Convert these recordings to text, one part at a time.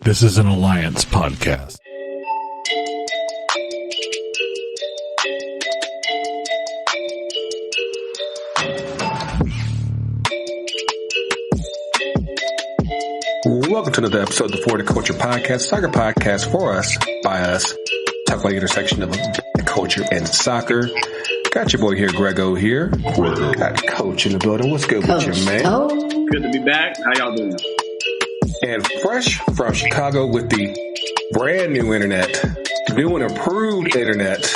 This is an Alliance podcast. Welcome to another episode of the For the Culture Podcast, soccer podcast for us, by us. Talk about the intersection of culture and soccer. Got your boy here, Grego here. Got Coach in the building. What's good with you, man? Good to be back. How y'all doing? And fresh from Chicago with the brand new internet, new and improved internet.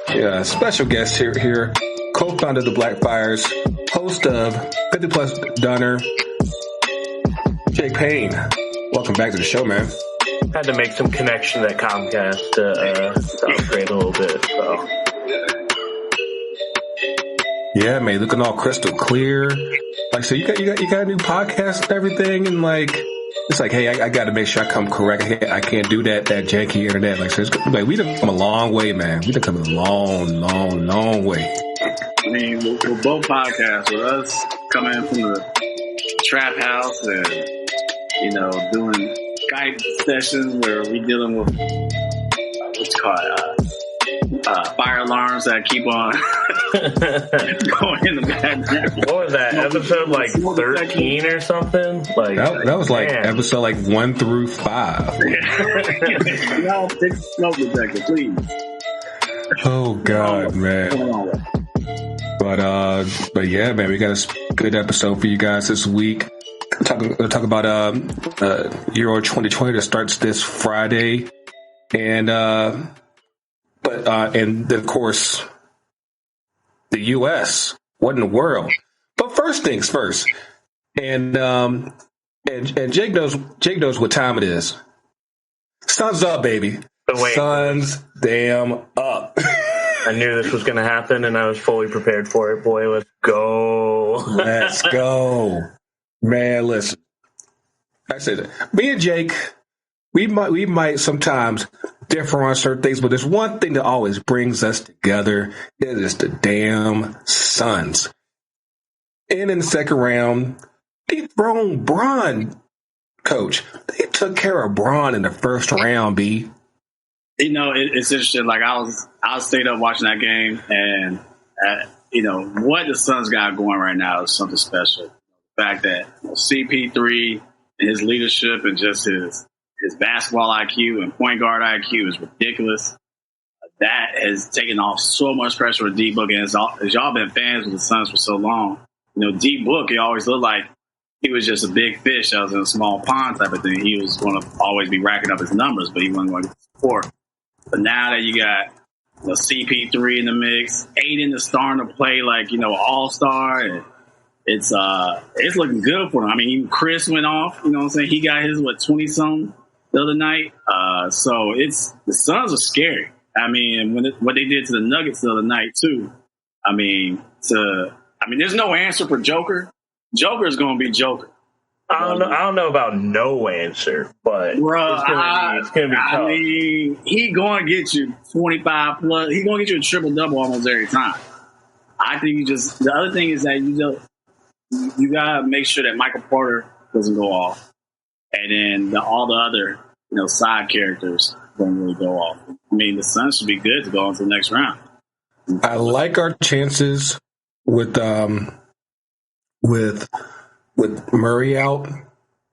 Yeah, special guest here, co-founder of the Black Fires, host of 50 Plus Dunner, Payne. Welcome back to the show, man. Had to make some connection at Comcast to upgrade a little bit. So. Yeah, man, looking all crystal clear. Like, so you got a new podcast and everything, and like, it's like, hey, I got to make sure I come correct. I can't do that janky internet. Like, so like, we done come a long way, man. We done come a long way. I mean, we're both podcasts with us coming from the trap house and, you know, doing Skype sessions where we dealing with what's called fire alarms that keep on going in the background. What was that episode, like 13 or something? Like that was like episode like 1 through 5. Y'all fix the smoke detector, please. Oh God, man. But yeah, man, we got a good episode for you guys this week. We'll talk about Euro 2020 that starts this Friday, and then of course the U.S. What in the world? But first things first, and Jake knows what time it is. Sun's up, baby. Sun's damn up. I knew this was going to happen, and I was fully prepared for it. Boy, let's go. Let's go. Man, listen. I said, me and Jake, we might sometimes differ on certain things, but there's one thing that always brings us together. It is the damn Suns. And in the second round, they thrown Bron, Coach. They took care of Bron in the first round, B. You know, it's interesting. Like, I stayed up watching that game, and you know what the Suns got going right now is something special. The fact that CP3 and his leadership and just his basketball IQ and point guard IQ is ridiculous. That has taken off so much pressure with D-Book, and as y'all been fans of the Suns for so long, you know, D-Book, he always looked like he was just a big fish that was in a small pond type of thing. He was going to always be racking up his numbers, but he wasn't going to get support. But now that you got CP3 in the mix, Aiden is starting to play like, you know, all-star, and it's looking good for him. I mean, even Chris went off, you know what I'm saying? He got his, 20-something the other night. So the Suns are scary. I mean, what they did to the Nuggets the other night, too. I mean, there's no answer for Joker. Joker is going to be Joker. I don't know about no answer, but bruh, it's gonna be tough. I mean, he going to get you 25 plus. He's going to get you a triple-double almost every time. I think the other thing is that you got to make sure that Michael Porter doesn't go off. And then all the other, you know, side characters don't really go off. I mean, the Suns should be good to go on to the next round. I like our chances with Murray out.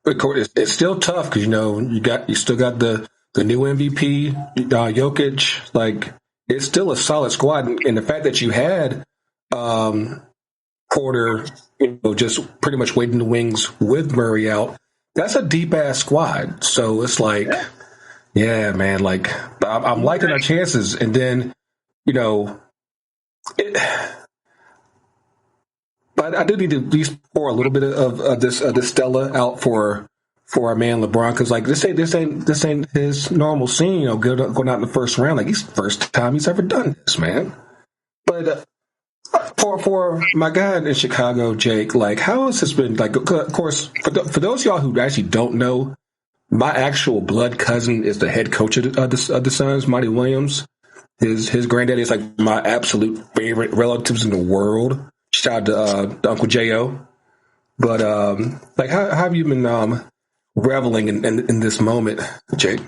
It's still tough because, you know, you still got the new MVP, Jokic. Like, it's still a solid squad, and the fact that you had Porter, you know, just pretty much waiting in the wings with Murray out, that's a deep ass squad. So it's like, yeah, man. Like, I'm liking our chances, and then, you know, but I do need to at least pour a little bit of this Stella out for our man LeBron, because like this ain't his normal scene. You know, going out in the first round, like he's the first time he's ever done this, man. But for my guy in Chicago, Jake, like how has this been? Like, of course, for those of y'all who actually don't know, my actual blood cousin is the head coach of the Suns, Monty Williams. His granddaddy is like my absolute favorite relatives in the world. Shout out to Uncle J.O. But, like, how have you been reveling in this moment, Jake.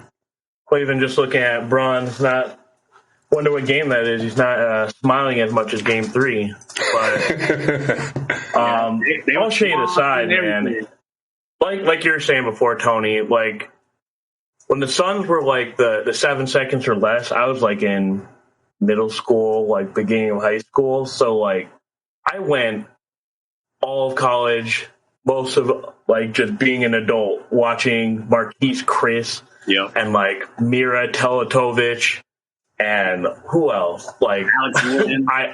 Well, even just looking at Braun, not wonder what game that is. He's not smiling as much as Game 3. But all shade aside, man, like you were saying before, Tony, like when the Suns were like the 7 seconds or less, I was like in middle school, like beginning of high school. So like I went all of college, most of like just being an adult, watching Marquise Chris and like Mira Teletovic and who else? Like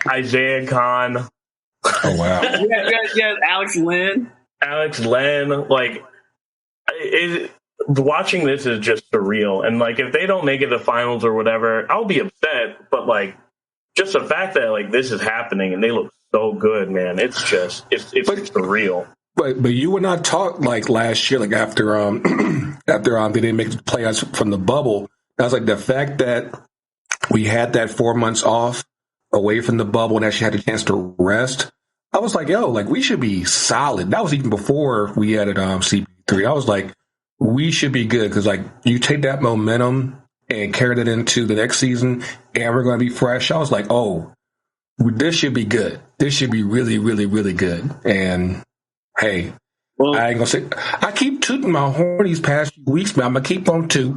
Isaiah Khan. Oh wow! yeah, Alex Len. Like, watching this is just surreal. And like, if they don't make it to the finals or whatever, I'll be upset. But like, just the fact that like this is happening and they look so good, man. It's just it's surreal. But you and I talked like last year, like after they didn't make the playoffs from the bubble. I was like, the fact that we had that 4 months off away from the bubble and actually had a chance to rest. I was like, yo, like we should be solid. That was even before we added CP3. I was like, we should be good because like you take that momentum and carry it into the next season and we're going to be fresh. I was like, oh, this should be good. This should be really, really, really good. And hey, well, I ain't gonna say I keep tooting my horn these past few weeks, but I'm gonna keep on toot.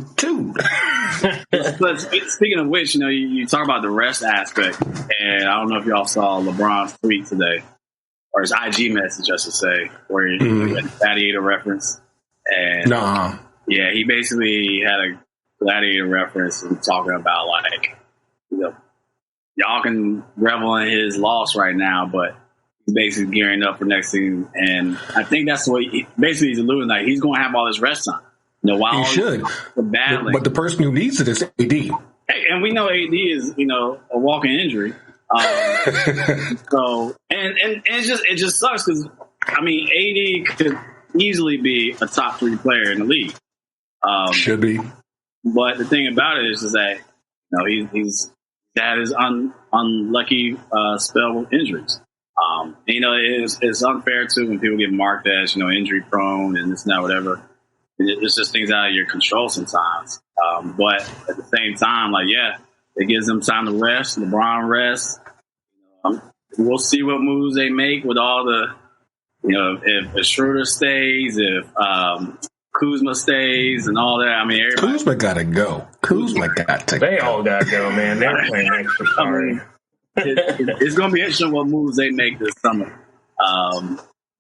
But speaking of which, you talk about the rest aspect, and I don't know if y'all saw LeBron's tweet today, or his IG message, I should say, where he had a Gladiator reference. And yeah, he basically had a Gladiator reference and talking about like, y'all can revel in his loss right now, but he's basically gearing up for next season, and I think that's what basically he's alluding like he's going to have all this rest time. While he should, but the person who needs it is AD. Hey, and we know AD is a walking injury. So and it just sucks because I mean AD could easily be a top 3 player in the league. Should be, but the thing about it is that he's had his unlucky spell with injuries. It's unfair too when people get marked as injury prone and this and that, whatever. It's just things out of your control sometimes. But at the same time, like it gives them time to rest. LeBron rests. We'll see what moves they make with all the if Schroeder stays, if Kuzma stays, and all that. I mean, Kuzma gotta go. They all gotta go, man. They're playing extra sorry. It's going to be interesting what moves they make this summer.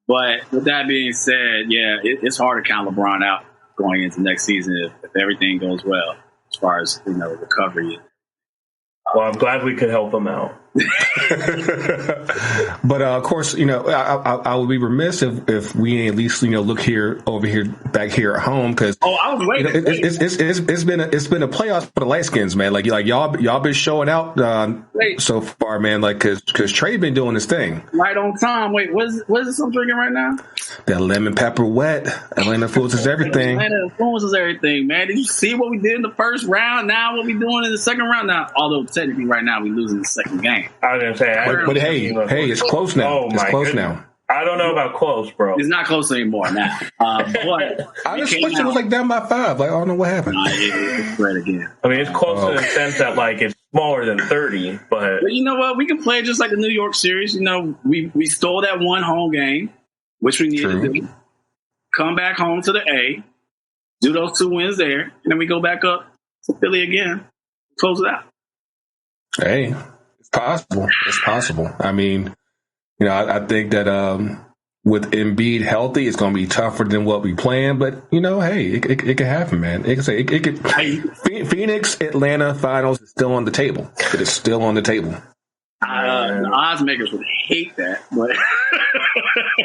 But with that being said, it's hard to count LeBron out going into next season if everything goes well as far as recovery. Well, I'm glad we could help him out. But of course, I would be remiss if we at least look back here at home because I was waiting. It's been a playoff for the light skins, man. Like y'all been showing out so far, man. Like because Trey been doing his thing right on time. Wait, what is this I'm drinking right now? That lemon pepper wet. Atlanta influences everything. Atlanta influences everything, man. Did you see what we did in the first round? Now what we doing in the second round? Now, although technically right now we losing the second game. I was gonna say, but hey, it's close now. It's close now. I don't know about close, bro. It's not close anymore now. But I just wish it was like down by 5. Like I don't know what happened. It's spread again. I mean, it's close in the sense that like it's smaller than 30, but you know what? We can play just like the New York series. We stole that one home game, which we needed to do. Come back home to the A, do those 2 wins there, and then we go back up to Philly again, close it out. Hey, it's possible. It's possible. I mean, I think that with Embiid healthy, it's going to be tougher than what we planned. But hey, it could happen, man. It could. Phoenix, Atlanta finals is still on the table. It is still on the table. The odds makers would hate that, but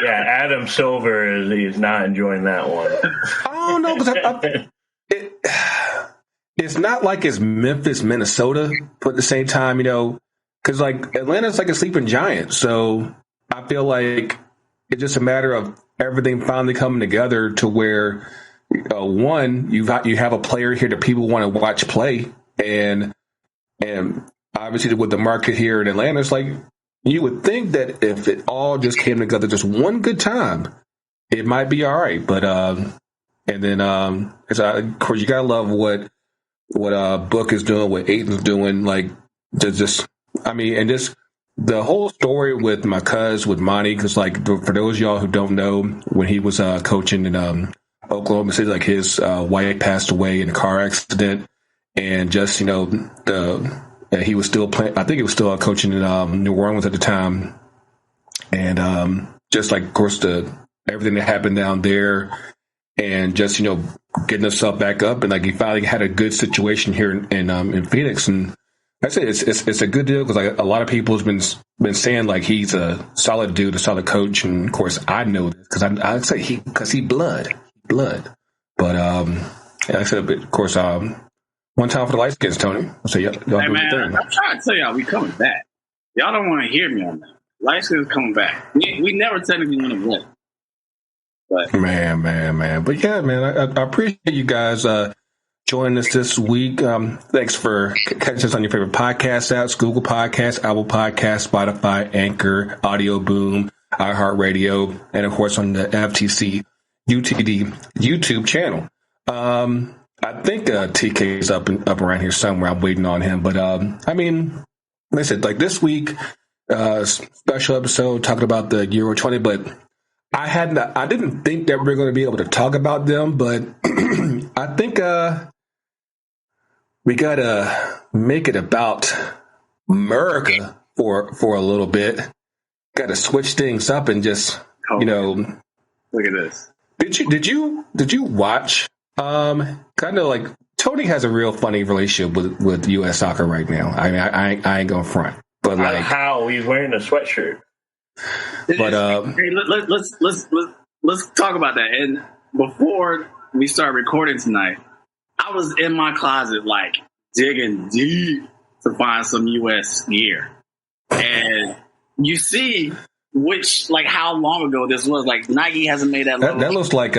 yeah, Adam Silver is not enjoying that one. I don't know because it's not like it's Memphis, Minnesota, but at the same time, because like Atlanta's like a sleeping giant. So I feel like it's just a matter of everything finally coming together to where one, you have a player here that people want to watch play, and obviously with the market here in Atlanta, it's like you would think that if it all just came together just one good time, it might be all right. But And then, of course, you gotta love what Book is doing, what Aiton's doing. Like, just the whole story with my cuz with Monty, because like for those of y'all who don't know, when he was coaching in Oklahoma City, like his wife passed away in a car accident, and just he was still playing. I think he was still coaching in New Orleans at the time, and just like of course everything that happened down there, and just getting himself back up, and like he finally had a good situation here in Phoenix, and I say it's a good deal because like a lot of people has been saying like he's a solid dude, a solid coach, and of course I know this because I say he blood, but like I said, of course one time for the light skins, Tony. So y'all do your thing. I'm trying to tell y'all we coming back. Y'all don't want to hear me on that. Light skins coming back. We never technically want to win. But man. But yeah, man, I appreciate you guys joining us this week. Thanks for catching us on your favorite podcast apps: Google Podcasts, Apple Podcasts, Spotify, Anchor, Audio Boom, iHeartRadio, and of course on the FTC UTD YouTube channel. I think TK is up around here somewhere. I'm waiting on him. But like I said, like this week, special episode talking about the Euro 20, but I didn't think that we were going to be able to talk about them, but I think we gotta make it about America for a little bit. Got to switch things up and just look at this. Did you watch? Kind of like Tony has a real funny relationship with U.S. soccer right now. I mean, I ain't going front, but like how he's wearing a sweatshirt. But hey, let's talk about that. And before we start recording tonight, I was in my closet like digging deep to find some U.S. gear, and you see how long ago this was. Like Nike hasn't made that. That looks like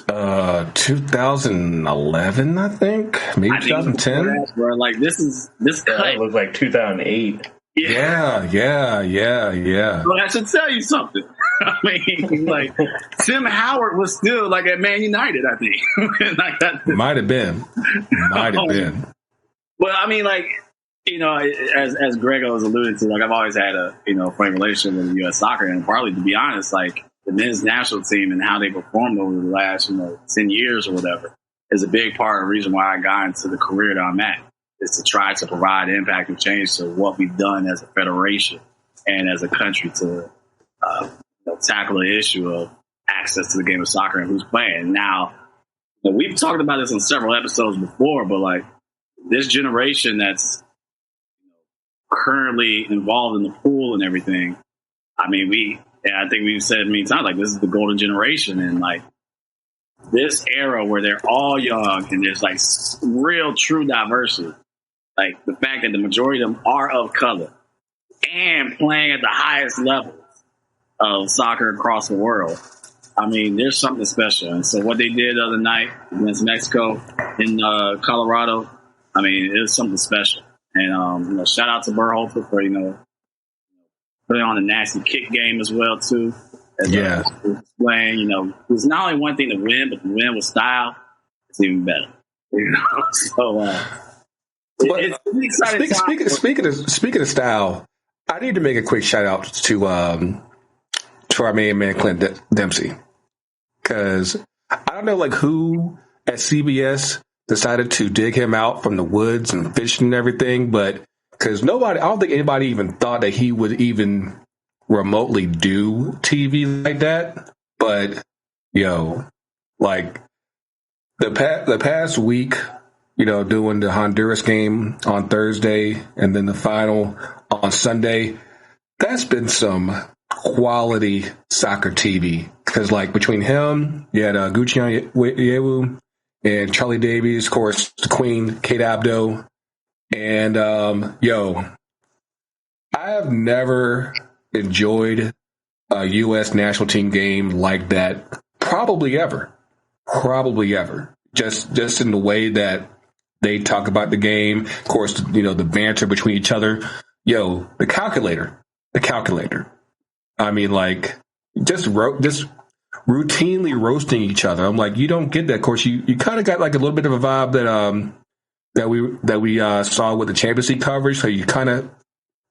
2011, I think, maybe 2010. Like this cut. That looks like 2008. Yeah. Well, that should tell you something. I mean, like Tim Howard was still like at Man United, I think. Like that might have been. But I mean, like as Grego was alluded to, like I've always had a funny relationship with U.S. soccer, and partly, to be honest, like the men's national team and how they performed over the last 10 years or whatever is a big part of the reason why I got into the career that I'm at. Is to try to provide impact and change to what we've done as a federation and as a country to tackle the issue of access to the game of soccer and who's playing. Now, we've talked about this on several episodes before, but like this generation that's currently involved in the pool and everything, I mean, I think we've said many times, like this is the golden generation, and like this era where they're all young and there's like real true diversity. Like the fact that the majority of them are of color and playing at the highest levels of soccer across the world. I mean, there's something special. And so what they did the other night against Mexico in Colorado, I mean, it was something special. And shout out to Berhalter for putting on a nasty kick game as well too. Yeah, playing. It's not only one thing to win, but to win with style, it's even better. So. But speaking of style, I need to make a quick shout out to our main man Clint Dempsey, because I don't know like who at CBS decided to dig him out from the woods and fishing and everything, but because I don't think anybody even thought that he would even remotely do TV like that. But like the past week. Doing the Honduras game on Thursday and then the final on Sunday, that's been some quality soccer TV. Because, like, between him, you had Gucci Yewu and Charlie Davies, of course, the Queen, Kate Abdo. And, I have never enjoyed a U.S. national team game like that. Probably ever. Just in the way that they talk about the game. Of course, the banter between each other. The calculator. I mean, like, just routinely roasting each other. I'm like, you don't get that. Of course, you kind of got like a little bit of a vibe that we saw with the Champions League coverage. So you kind of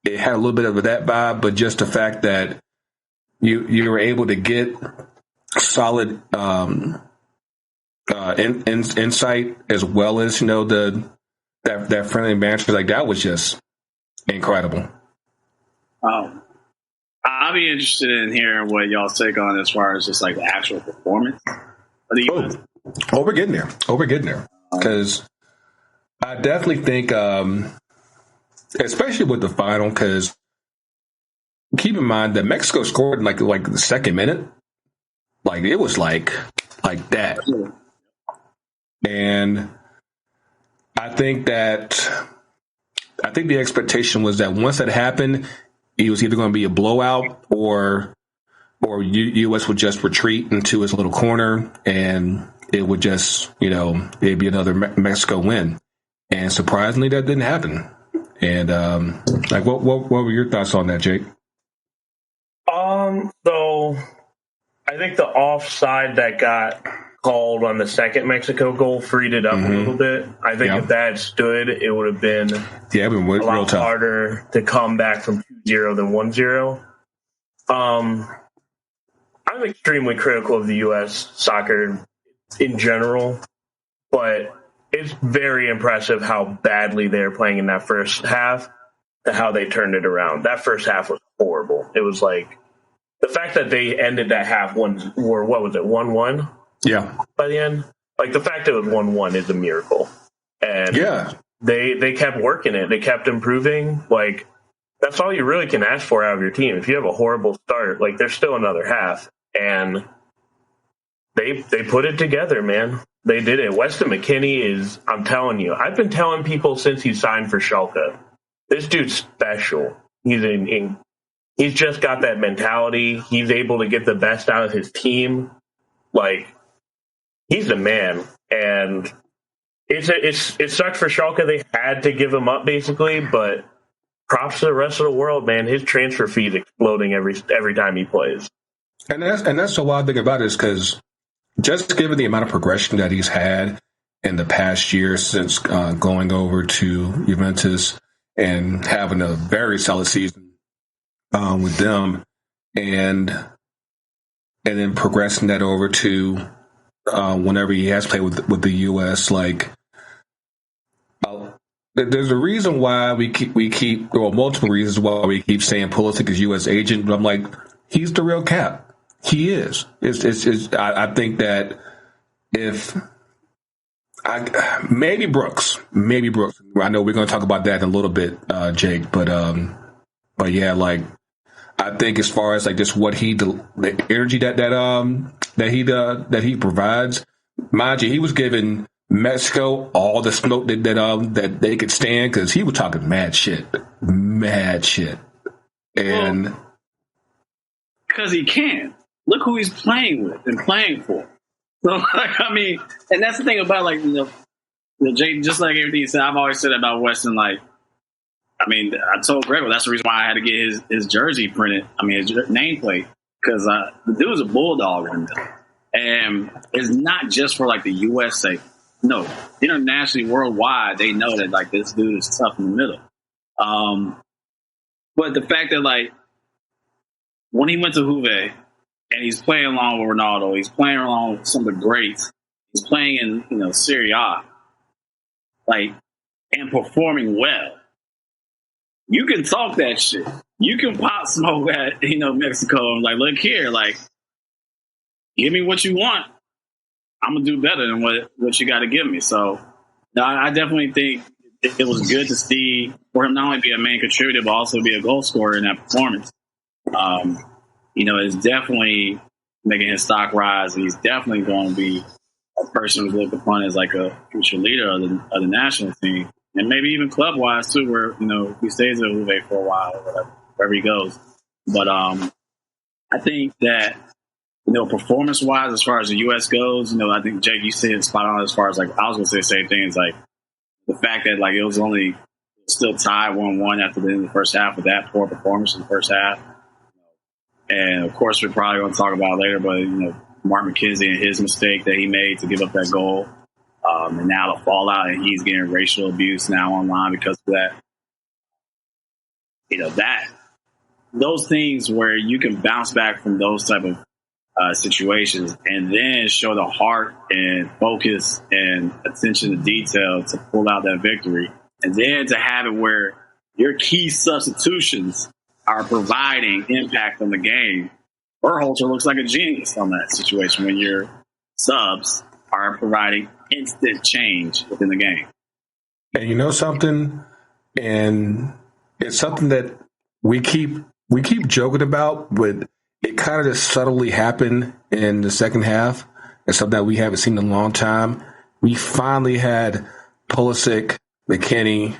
it had a little bit of that vibe, but just the fact that you were able to get solid insight as well as that friendly banter, like that was just incredible. I'll be interested in hearing what y'all take on as far as just like the actual performance of the U.S. We're getting there. Because I definitely think, especially with the final, because keep in mind that Mexico scored in like the second minute. Like it was like that. And I think the expectation was that once that happened, it was either going to be a blowout or U.S. would just retreat into its little corner and it would just, it'd be another Mexico win. And surprisingly, that didn't happen. And what were your thoughts on that, Jake? So I think the offside that got called on the second Mexico goal freed it up a little bit. I think if that stood, it would have been a lot harder to come back from 2-0 than 1-0. I'm extremely critical of the U.S. soccer in general, but it's very impressive how badly they're playing in that first half to how they turned it around. That first half was horrible. It was like the fact that they ended that half 1-1? Yeah. By the end, like the fact that it was 1-1 is a miracle, and they kept working it. They kept improving. Like that's all you really can ask for out of your team. If you have a horrible start, like there's still another half, and they put it together, man. They did it. Weston McKennie is. I'm telling you, I've been telling people since he signed for Schalke, this dude's special. He's just got that mentality. He's able to get the best out of his team. Like. He's the man, and it sucks for Schalke. They had to give him up, basically, but props to the rest of the world, man. His transfer fee is exploding every time he plays. And that's the wild thing about it is because just given the amount of progression that he's had in the past year since going over to Juventus and having a very solid season with them, and then progressing that over to whenever he has played with the U.S., like there's a reason why we keep multiple reasons why we keep saying Pulisic is U.S. agent, but I'm like, he's the real cap. He is. I think that maybe Brooks. I know we're going to talk about that in a little bit, Jake, but yeah, like I think as far as like just what the energy that he provides, mind you, he was giving Mexico all the smoke that they could stand because he was talking mad shit, and because he can. Look who he's playing with and playing for. So I mean, and that's the thing about like Jake, just like everything he said, I've always said about Weston, like. I mean, I told Gregor that's the reason why I had to get his jersey printed. I mean, his nameplate, because the dude's a bulldog in there. And it's not just for, like, the U.S. sake. No, internationally, worldwide, they know that, like, this dude is tough in the middle. But the fact that, like, when he went to Juve and he's playing along with Ronaldo, he's playing along with some of the greats, he's playing in, Serie A, like, and performing well. You can talk that shit. You can pop smoke at, Mexico and like, look here, like, give me what you want. I'm going to do better than what you got to give me. So I definitely think it was good to see for him not only be a main contributor, but also be a goal scorer in that performance. It's definitely making his stock rise. And he's definitely going to be a person who's looked upon as like a future leader of the national team. And maybe even club-wise, too, where, he stays at Juve for a while or wherever he goes. But I think that, performance-wise, as far as the U.S. goes, I think, Jake, you said it spot on as far as, like, I was going to say the same thing. It's like the fact that, like, it was only still tied 1-1 after the end of the first half with that poor performance in the first half. And, of course, we're probably going to talk about it later, but, Mark McKenzie and his mistake that he made to give up that goal. And now the fallout, and he's getting racial abuse now online because of that. Those things where you can bounce back from those type of situations and then show the heart and focus and attention to detail to pull out that victory. And then to have it where your key substitutions are providing impact on the game. Berhalter looks like a genius on that situation when your subs are providing instant change within the game. And you know something? And it's something that we keep joking about, but it kind of just subtly happened in the second half. It's something that we haven't seen in a long time. We finally had Pulisic, McKennie,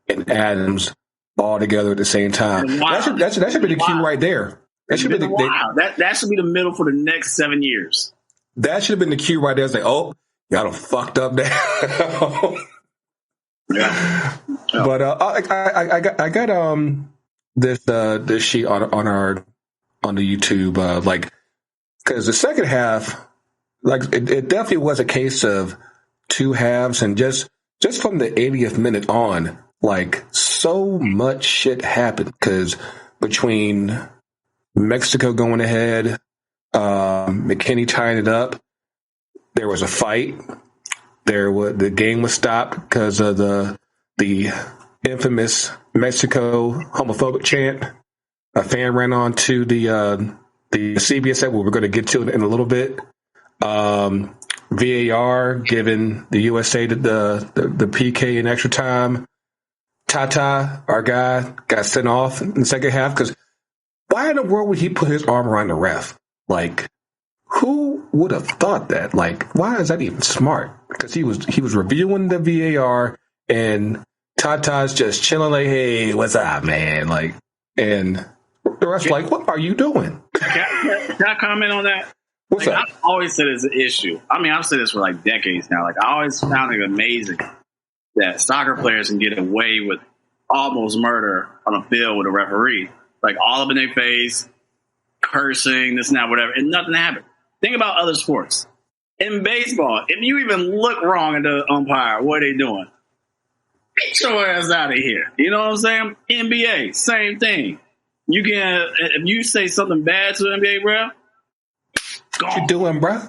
and Adams all together at the same time. That should be the cue right there. That should be that should be the middle for the next 7 years. That should have been the cue right there. It's like, oh, y'all done fucked up now. Yeah. But I got this sheet on the YouTube because the second half, it definitely was a case of two halves, and just from the 80th minute on, so much shit happened because between Mexico going ahead, McKennie tying it up, there was a fight. The game was stopped because of the infamous Mexico homophobic chant. A fan ran on to the CBS set, where we're going to get to it in a little bit. VAR giving the USA the PK in extra time. Tata, our guy, got sent off in the second half because why in the world would he put his arm around the ref? Who would have thought that? Why is that even smart? Because he was reviewing the VAR, and Tata's just chilling hey, what's up, man? And the ref's what are you doing? Can I comment on that? What's up? I've always said it's an issue. I mean, I've said this for decades now. I always found it amazing that soccer players can get away with almost murder on a field with a referee. All up in their face, cursing, this and that, whatever, and nothing happened. Think about other sports. In baseball, if you even look wrong at the umpire, what are they doing? Get your ass out of here. You know what I'm saying? NBA, same thing. You can, if you say something bad to the NBA ref, what you doing, bro?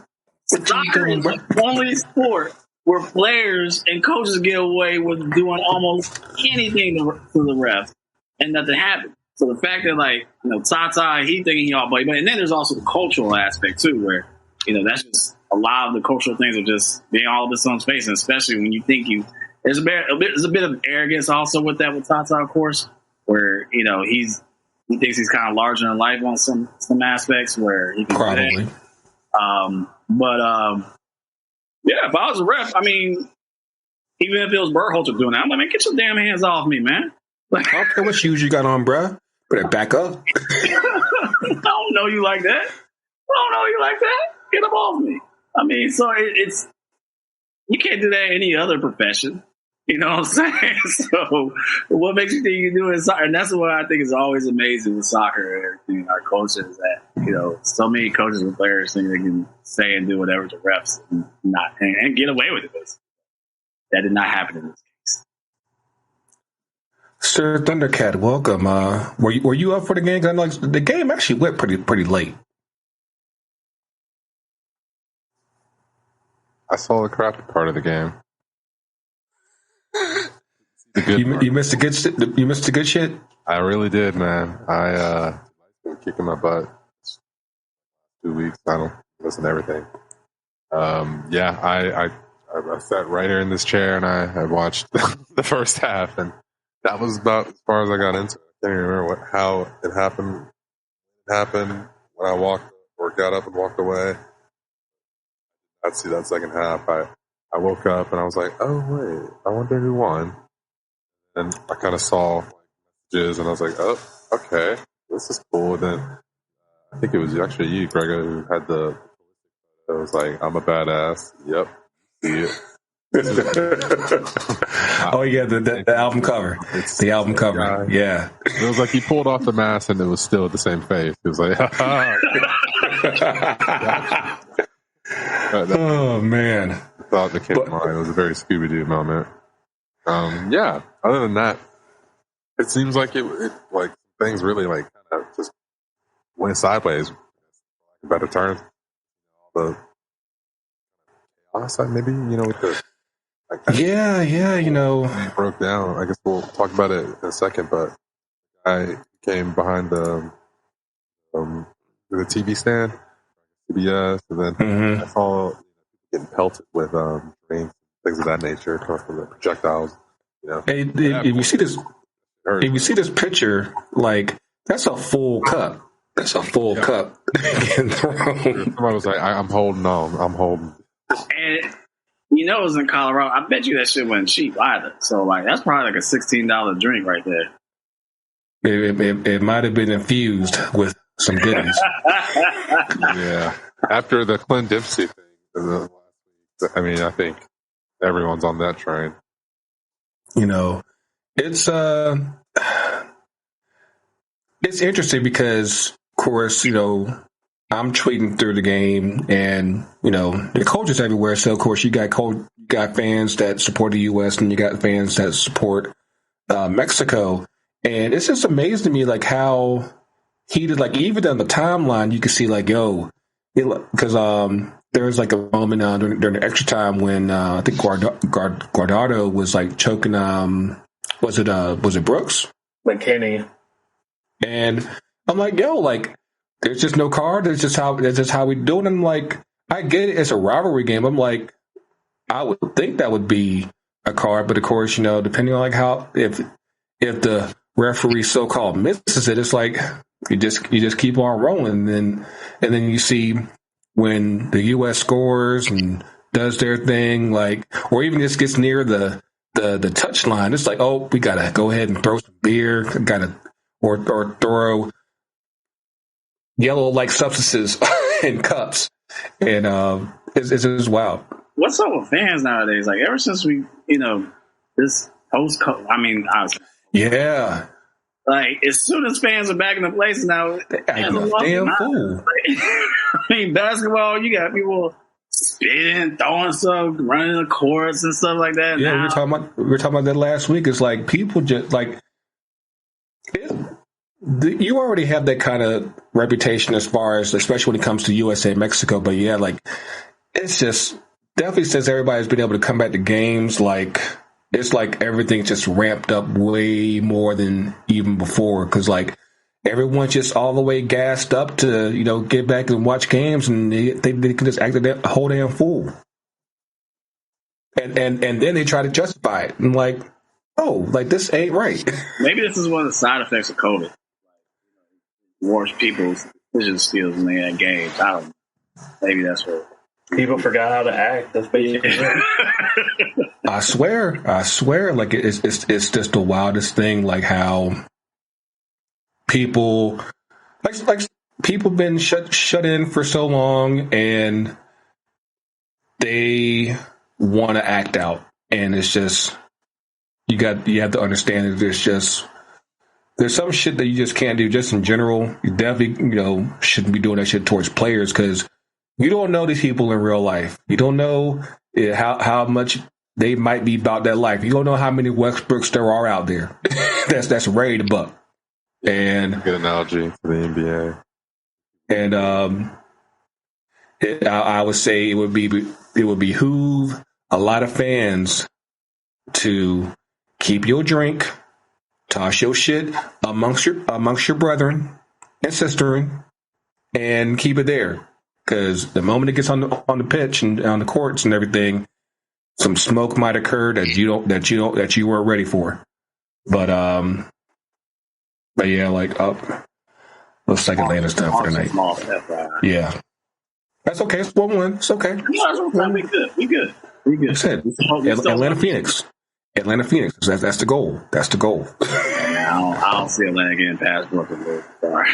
Soccer is the only sport where players and coaches get away with doing almost anything to the ref and nothing happens. So the fact that Tata, he thinking he all but and then there's also the cultural aspect too, where that's just a lot of the cultural things of just being all of this on space, and especially when you think there's a bit of arrogance also with that with Tata, of course, where he thinks he's kind of larger than life on some aspects where he can probably. Yeah, if I was a ref, I mean, even if it was Berhalter doing that, I'm man, get your damn hands off me, man. I don't care what shoes you got on, bruh. Better back up. I don't know you like that. Get up off me. I mean, so it's you can't do that in any other profession. You know what I'm saying? So what makes you think you can do it in soccer? And that's what I think is always amazing with soccer and everything. Our culture is that, so many coaches and players think they can say and do whatever to refs and get away with it. That did not happen in this case. Sir Thundercat, welcome. Were you up for the game? 'Cause I know the game actually went pretty late. I saw the crappy part of the game. You missed the good shit. I really did, man. I been kicking my butt 2 weeks. I don't listen to everything. I sat right here in this chair and I watched the first half, and that was about as far as I got into it. I can't even remember how it happened. It happened when I got up and walked away. I'd see that second half. I woke up and I was like, oh wait, I wonder who won. And I kind of saw messages and I was like, oh, okay, this is cool. And then I think it was actually you, Gregor, who had I was like, I'm a badass. Yep, see it. Oh yeah, the album cover. It's the album cover. Yeah. It was like he pulled off the mask and it was still the same face. It was like, Oh man! Thought that came to mind. It was a very Scooby Doo moment. Yeah. Other than that, it seems like it like things really like kind of just went sideways. Better terms. The chaos, maybe with the it broke down. I guess we'll talk about it in a second. But I came behind the TV stand, CBS, and then I saw getting pelted with drinks, things of that nature, coming from the projectiles. Hey, if you see this picture, like that's a full cup. That's a full cup getting thrown. Somebody was like, "I'm holding on. I'm holding." And it was in Colorado. I bet you that shit wasn't cheap either. So like that's probably like a $16 drink right there. It might have been infused with some goodies. Yeah. After the Clint Dempsey thing, I think everyone's on that train. It's interesting because, of course, I'm tweeting through the game, and the coaches everywhere. So, of course, you got fans that support the U.S. and you got fans that support Mexico, and it's just amazing to me, like how heated, like even on the timeline, you can see like, because there was like a moment during the extra time when I think Guardado was like choking. Was it Brooks? McKinney. And I'm like, like there's just no card. That's just how we do it. And I'm like, I get it. It's a rivalry game. I'm like, I would think that would be a card, but of course, depending on like how if the referee so-called misses it, it's like you just keep on rolling. And then you see when the U.S. scores and does their thing, like, or even just gets near the touch line, it's like, oh, we gotta go ahead and throw some beer, or throw yellow-like substances in cups, and it's wild. What's up with fans nowadays? Like ever since we, this post, yeah. Like as soon as fans are back in the place now, damn fool. Basketball, you got people spitting, throwing stuff, running the courts and stuff like that. Yeah, now. we were talking about that last week. It's like people just like you already have that kind of reputation as far as, especially when it comes to USA and Mexico. But yeah, like it's just definitely since everybody's been able to come back to games, like it's like everything's just ramped up way more than even before. Because like everyone's just all the way gassed up to get back and watch games, and they can just act a whole damn fool. And then they try to justify it. And like, oh, like this ain't right. Maybe this is one of the side effects of COVID. Worse people's decision skills when they had games. I don't know. Maybe that's what. People forgot how to act. That's basically it. I swear, like it's just the wildest thing, like how people like people been shut in for so long, and they want to act out, and it's just you have to understand that there's some shit that you just can't do. Just in general, you definitely shouldn't be doing that shit towards players, because you don't know these people in real life. You don't know how much they might be about that life. You don't know how many Westbrooks there are out there. that's ready to buck. And good analogy for the NBA. And I would say it would behoove a lot of fans to keep your drink, toss your shit amongst your brethren and sisterin, and keep it there. Because the moment it gets on the pitch and on the courts and everything, some smoke might occur that you weren't ready for. But yeah, like looks like Atlanta's done for the night. Yeah, that's okay. It's 1-1. It's okay. We good. I said Atlanta Phoenix. That's the goal. That's the goal. I don't see Atlanta getting past Brooklyn. Sorry.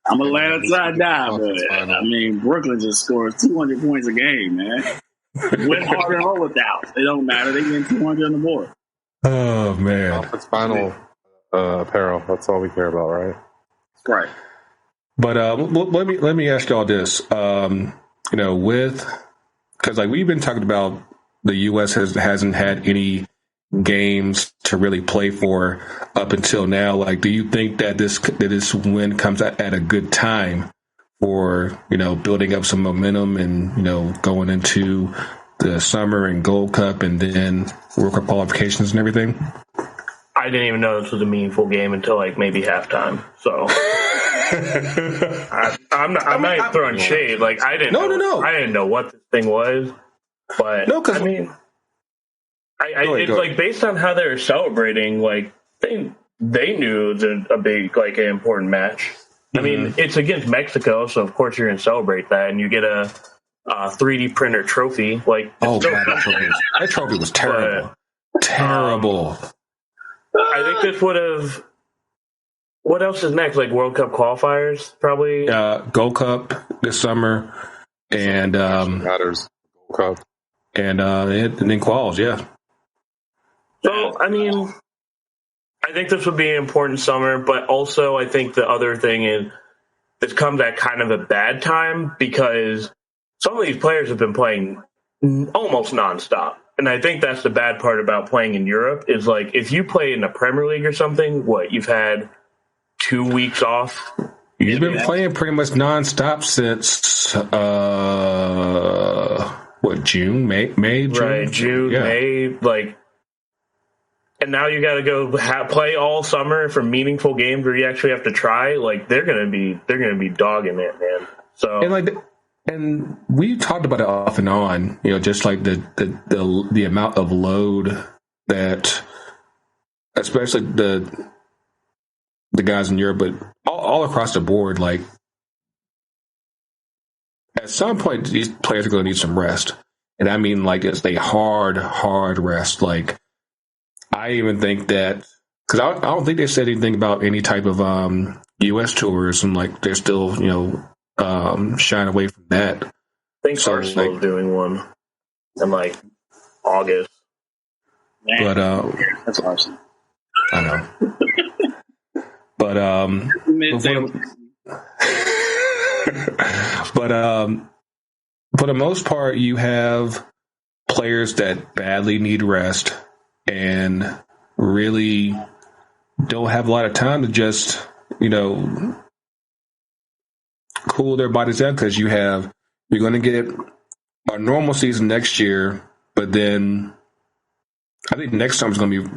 I'm Atlanta till I die, but Brooklyn just scores 200 points a game, man. With Harden or without, it don't matter. They getting 200 on the board. Oh man! It's final apparel. That's all we care about, right? Right. But let me ask y'all this. Because like we've been talking about, the U.S. hasn't had any games to really play for up until now. Like, do you think that this win comes at a good time for building up some momentum and going into the summer and Gold Cup and then World Cup qualifications and everything? I didn't even know this was a meaningful game until like maybe halftime. So I'm not even throwing shade. Like I didn't know what this thing was. But I mean, it's like based on how they were celebrating, like they knew it was a big, like an important match. I mean, it's against Mexico, so of course you're going to celebrate that, and you get a 3D printer trophy. Like, God, that trophy was terrible. Terrible. I think this would have. What else is next? Like World Cup qualifiers, probably. Gold Cup this summer, and matters. Gold Cup, and then quals. Yeah. So I mean, I think this would be an important summer, but also I think the other thing is this comes at kind of a bad time because some of these players have been playing almost nonstop. And I think that's the bad part about playing in Europe is like if you play in the Premier League or something, you've had 2 weeks off. You've been playing pretty much nonstop since June, May, June? Right, June, yeah. May, and now you got to go play all summer for meaningful games where you actually have to try. Like they're gonna be dogging it, man. So and we talked about it off and on, just like the amount of load that, especially the guys in Europe, but all across the board, like at some point these players are going to need some rest, and I mean like it's a hard rest. Like I even think that because I don't think they said anything about any type of U.S. tourism. Like they're still shying away from that. I think Arsenal's doing one in like August. But that's Arsenal. I know. But for the most part, you have players that badly need rest and really don't have a lot of time to just cool their bodies down because you're going to get a normal season next year, but then I think next summer is going to be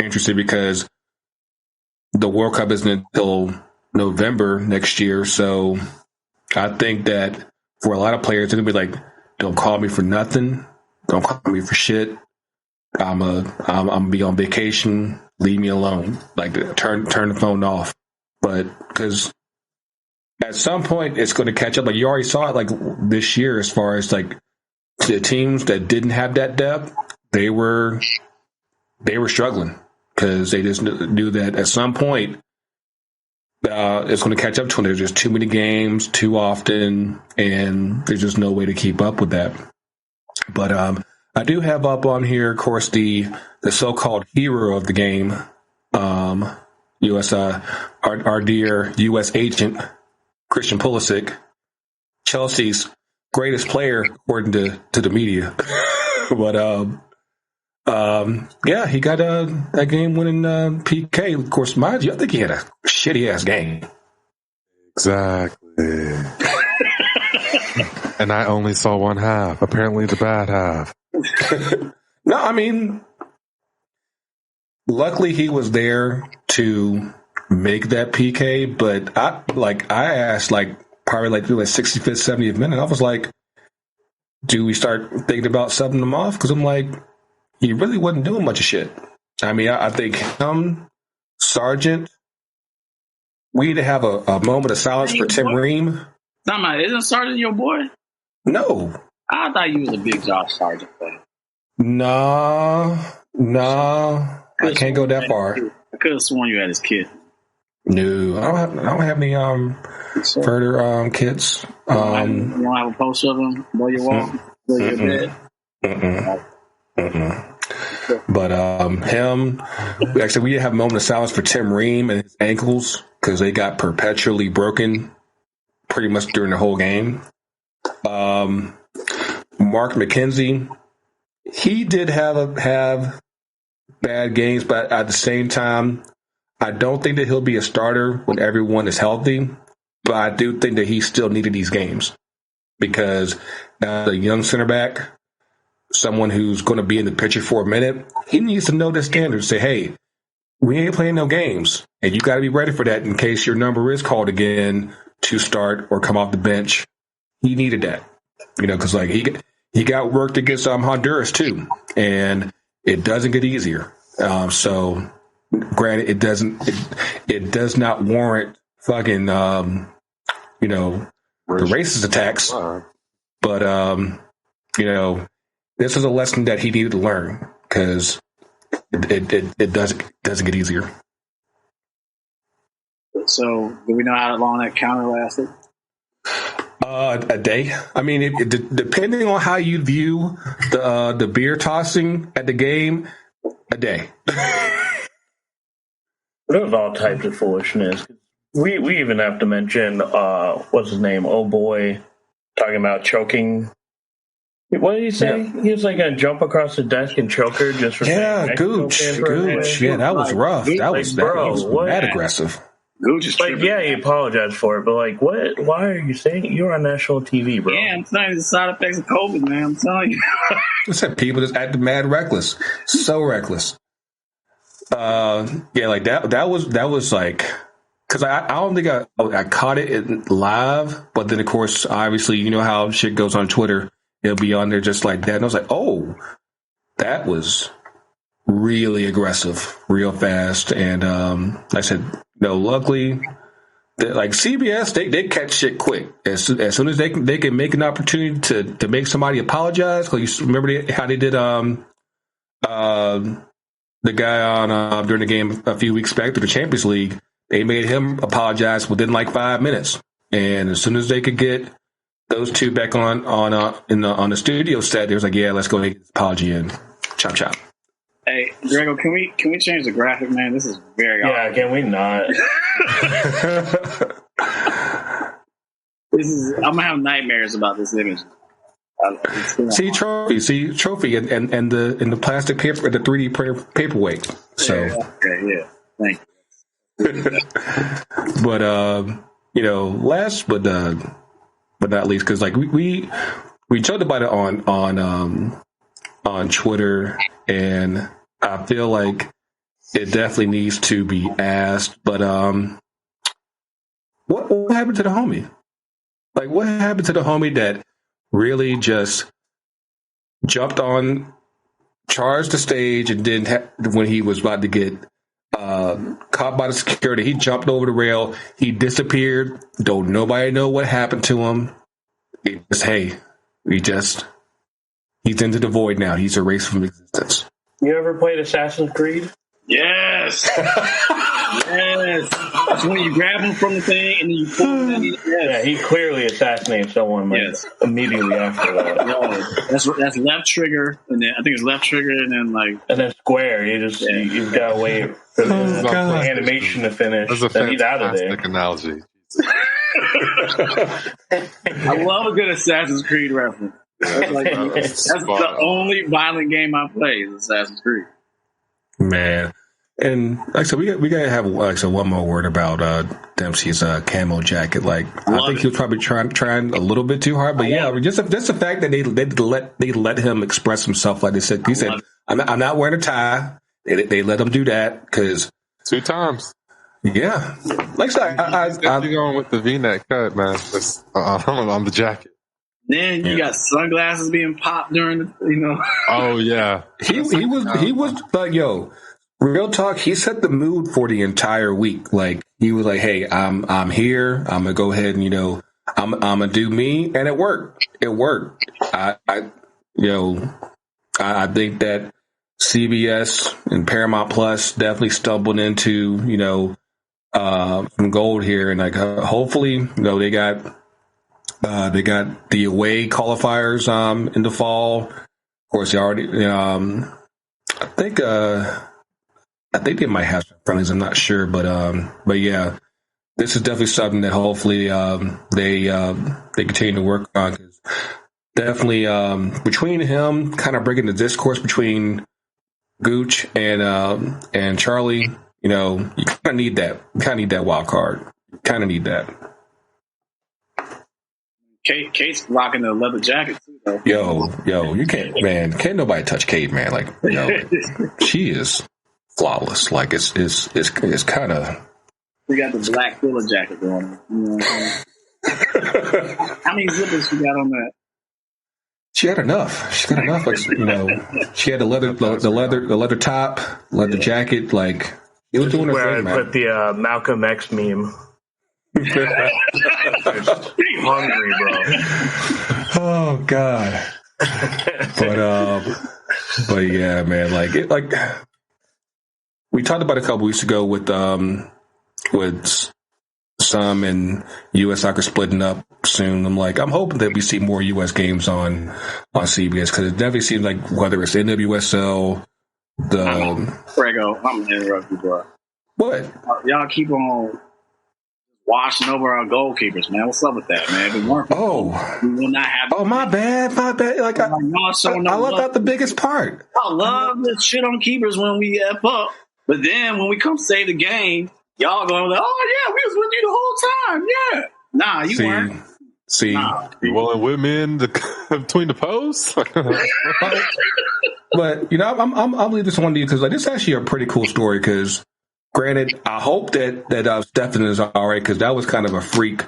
interesting because the World Cup isn't until November next year. So I think that for a lot of players, they're going to be like, don't call me for nothing. Don't call me for shit. I'm gonna be on vacation. Leave me alone. Like turn the phone off. But because at some point it's going to catch up. Like you already saw it like this year, as far as like the teams that didn't have that depth, they were struggling because they just knew that at some point it's going to catch up to them. There's just too many games too often, and there's just no way to keep up with that. But I do have up on here, of course, the so-called hero of the game, our dear U.S. agent, Christian Pulisic, Chelsea's greatest player, according to the media. But, yeah, he got that game-winning PK. Of course, mind you, I think he had a shitty-ass game. Exactly. And I only saw one half. Apparently the bad half. No, I mean, luckily he was there to make that PK, but I asked probably the 65th, 70th minute, I was like, do we start thinking about subbing him off? Because I'm like, he really wasn't doing much of shit. I mean, I think him, Sargent, we need to have a moment of silence for Tim Ream. Isn't Sargent your boy? No. I thought you was a big Josh Sargent fan. No. I can't go that far. I could have sworn you had his kid. No, I don't have any further kids. You don't have a poster of him below your wall, below your bed. But him, actually, we have a moment of silence for Tim Ream and his ankles because they got perpetually broken pretty much during the whole game. Mark McKenzie, he did have bad games, but at the same time, I don't think that he'll be a starter when everyone is healthy. But I do think that he still needed these games because now the young center back, someone who's going to be in the picture for a minute, he needs to know the standards. Say, hey, we ain't playing no games, and you got to be ready for that in case your number is called again to start or come off the bench. He needed that, because like he got worked against Honduras too, and it doesn't get easier. So, granted, it does not warrant fucking the racist attacks, but this is a lesson that he needed to learn because it doesn't get easier. So, do we know how long that counter lasted? A day. I mean, depending on how you view the beer tossing at the game, a day. There was all types of foolishness. We even have to mention what's his name? Oh boy, talking about choking. What did he say? Yeah. He was like gonna jump across the desk and choke her just for Gooch. Yeah, that was rough. That was mad aggressive. Gooch is like, yeah, he apologized for it, but like, what? Why are you saying you're on national TV, bro? Yeah, I'm telling you the side effects of COVID, man. I'm telling you. I said people just acting mad reckless, so reckless. Yeah, like that was like, because I don't think I caught it live, but then of course, obviously, you know how shit goes on Twitter. It'll be on there just like that, and I was like, oh, that was really aggressive, real fast, and I said. No, luckily, like CBS, they catch shit quick. As soon as they can make an opportunity to make somebody apologize. Because you remember how they did the guy on during the game a few weeks back through the Champions League. They made him apologize within like 5 minutes, and as soon as they could get those two back on the studio set, they was like, yeah, let's go and get this apology in. Chop chop. Hey, Grego, can we change the graphic, man? This is very awkward. Can we not? I'm gonna have nightmares about this image. See trophy, and the plastic paper, the 3D paperweight. So yeah, thank you. But last but not least, because like we joked about it on Twitter, and I feel like it definitely needs to be asked. But what happened to the homie? Like, what happened to the homie that really just jumped on, charged the stage, and then when he was about to get caught by the security, he jumped over the rail, he disappeared. Don't nobody know what happened to him. He's into the void now. He's erased from existence. You ever played Assassin's Creed? Yes. Yes. That's when you grab him from the thing and then you pull him in. Yes. Yeah, he clearly assassinated someone immediately after that. No, that's left trigger, and then I think it's left trigger, and then square. You've got to wait for the animation to finish. That's a fantastic analogy. I love a good Assassin's Creed reference. That's the only violent game I play is Assassin's Creed. Man, and like I said, we gotta have one more word about Dempsey's camo jacket. Like I think he was probably trying a little bit too hard, but just the fact that they let him express himself like they said. He said, "I'm not wearing a tie." They let him do that because 2 times. Yeah, like I said, I'm going with the V-neck cut, man. On the jacket. Then you got sunglasses being popped during the, Oh yeah, he was like, yo, real talk. He set the mood for the entire week. Like he was like, hey, I'm here. I'm gonna go ahead and I'm gonna do me, and it worked. It worked. I think that CBS and Paramount Plus definitely stumbled into some gold here, and like hopefully they got the away qualifiers in the fall. Of course, they already. I think they might have some friendlies. I'm not sure, but yeah, this is definitely something that hopefully they continue to work on. 'Cause definitely between him kind of breaking the discourse between Gooch and Charlie, you kind of need that. You kind of need that wild card. You kind of need that. Kate's rocking the leather jacket too, though. Yo, you can't nobody touch Kate, man. Like, she is flawless. Like, it's kind of. We got the black filler jacket going. How many zippers you got on that? She had enough. She got enough. Like, she had the leather top, leather jacket. Like, it was doing her where thing, man. I put the Malcolm X meme. Hungry, bro. Oh God. But yeah, man. Like we talked about a couple weeks ago with some and U.S. soccer splitting up soon. I'm hoping that we see more U.S. games on CBS, because it definitely seems like whether it's NWSL, Prego, I'm gonna interrupt you, bro. What? Y'all keep on washing over our goalkeepers, man. What's up with that, man? We will not have. Oh, my bad. Like I left out the biggest part. I love this shit on keepers when we F up, but then when we come save the game, y'all going like, oh yeah, we was with you the whole time, yeah. Nah, you weren't. You willing women between the posts? But I'm leave this one to you, because this is actually a pretty cool story. Because granted, I hope that Stefan is all right, because that was kind of a freak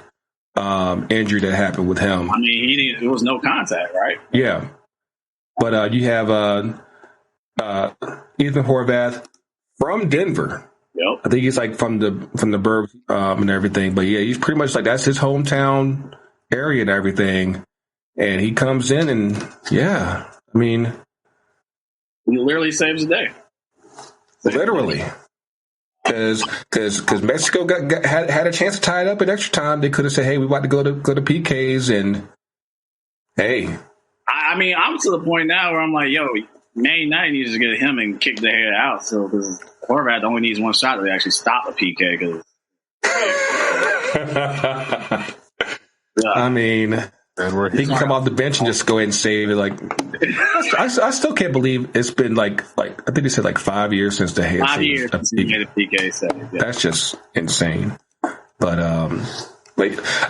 injury that happened with him. I mean, it was no contact, right? Yeah, but you have Ethan Horvath from Denver. Yep. I think he's like from the burbs and everything. But yeah, he's pretty much like, that's his hometown area and everything. And he comes in and yeah, I mean, he literally saves the day. Literally. Because Mexico had a chance to tie it up at extra time. They could have said, "Hey, we want to go to PKs," and hey, I mean, I'm to the point now where I'm like, "Yo, Man United needs to get him and kick the head out." So because Horvath only needs one shot to actually stop a PK. Because I mean, he can come off the bench and just go ahead and save it. Like, I still can't believe it's been like I think they said like 5 years since the head. 5 years since he made a PK save. Yeah. That's just insane. But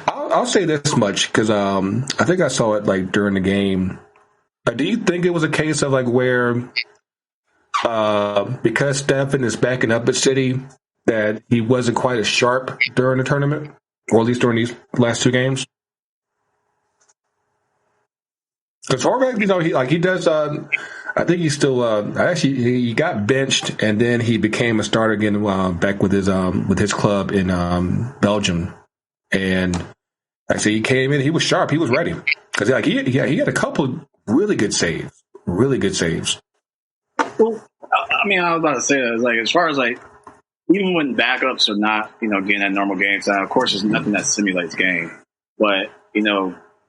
I'll say this much, because I think I saw it like during the game. Do you think it was a case of like where because Stefan is backing up at City, that he wasn't quite as sharp during the tournament, or at least during these last two games? Because Horvath, he does. I think he's still. Actually, he got benched and then he became a starter again back with his club in Belgium. And actually, he came in. He was sharp. He was ready, because he had a couple really good saves. Really good saves. Well, I mean, I was about to say that. Like, as far as like, even when backups are not, getting that normal game time. Of course, there's nothing that simulates game, but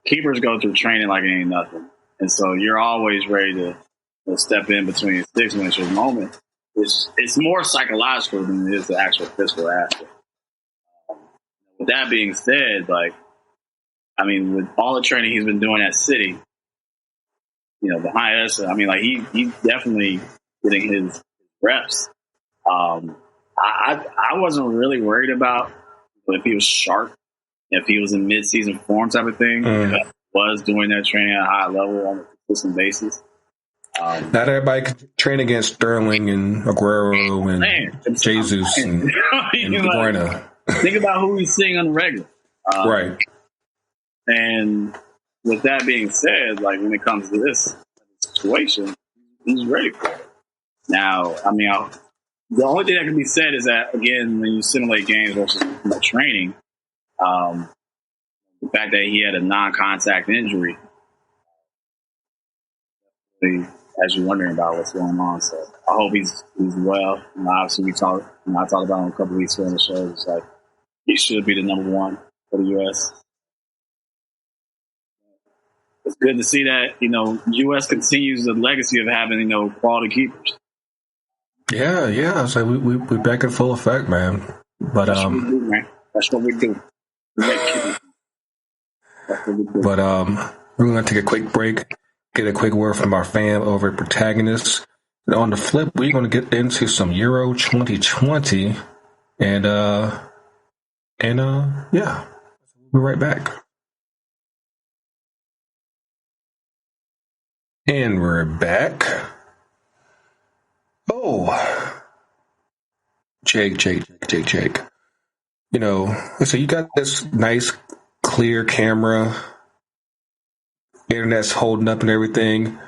keepers go through training like it ain't nothing. And so you're always ready to step in between sticks when it's your moment. It's more psychological than it is the actual physical aspect. With that being said, like, I mean, with all the training he's been doing at City, behind us, I mean, like, he's definitely getting his reps. I wasn't really worried about if he was sharp, if he was in mid-season form type of thing. Was doing that training at a high level on a consistent basis. Not everybody can train against Sterling and Aguero and Jesus and De Bruyne. Think about who he's seeing on the regular. Right. And with that being said, like, when it comes to this situation, he's ready for it. Now, I mean, the only thing that can be said is that, again, when you simulate games versus training, the fact that he had a non-contact injury, as you're wondering about what's going on. So I hope he's well. Obviously, I talked about him a couple of weeks ago on the show. It's like, he should be the number one for the U.S. It's good to see that, U.S. continues the legacy of having, quality keepers. Yeah. So we're back in full effect, man. But That's That's what we do. But we're going to take a quick break, get a quick word from our fam over at Protagonist. And on the flip, we're going to get into some Euro 2020, and yeah, we'll be right back. And we're back. Oh, Jake. You know, so you got this nice, clear camera, internet's holding up and everything.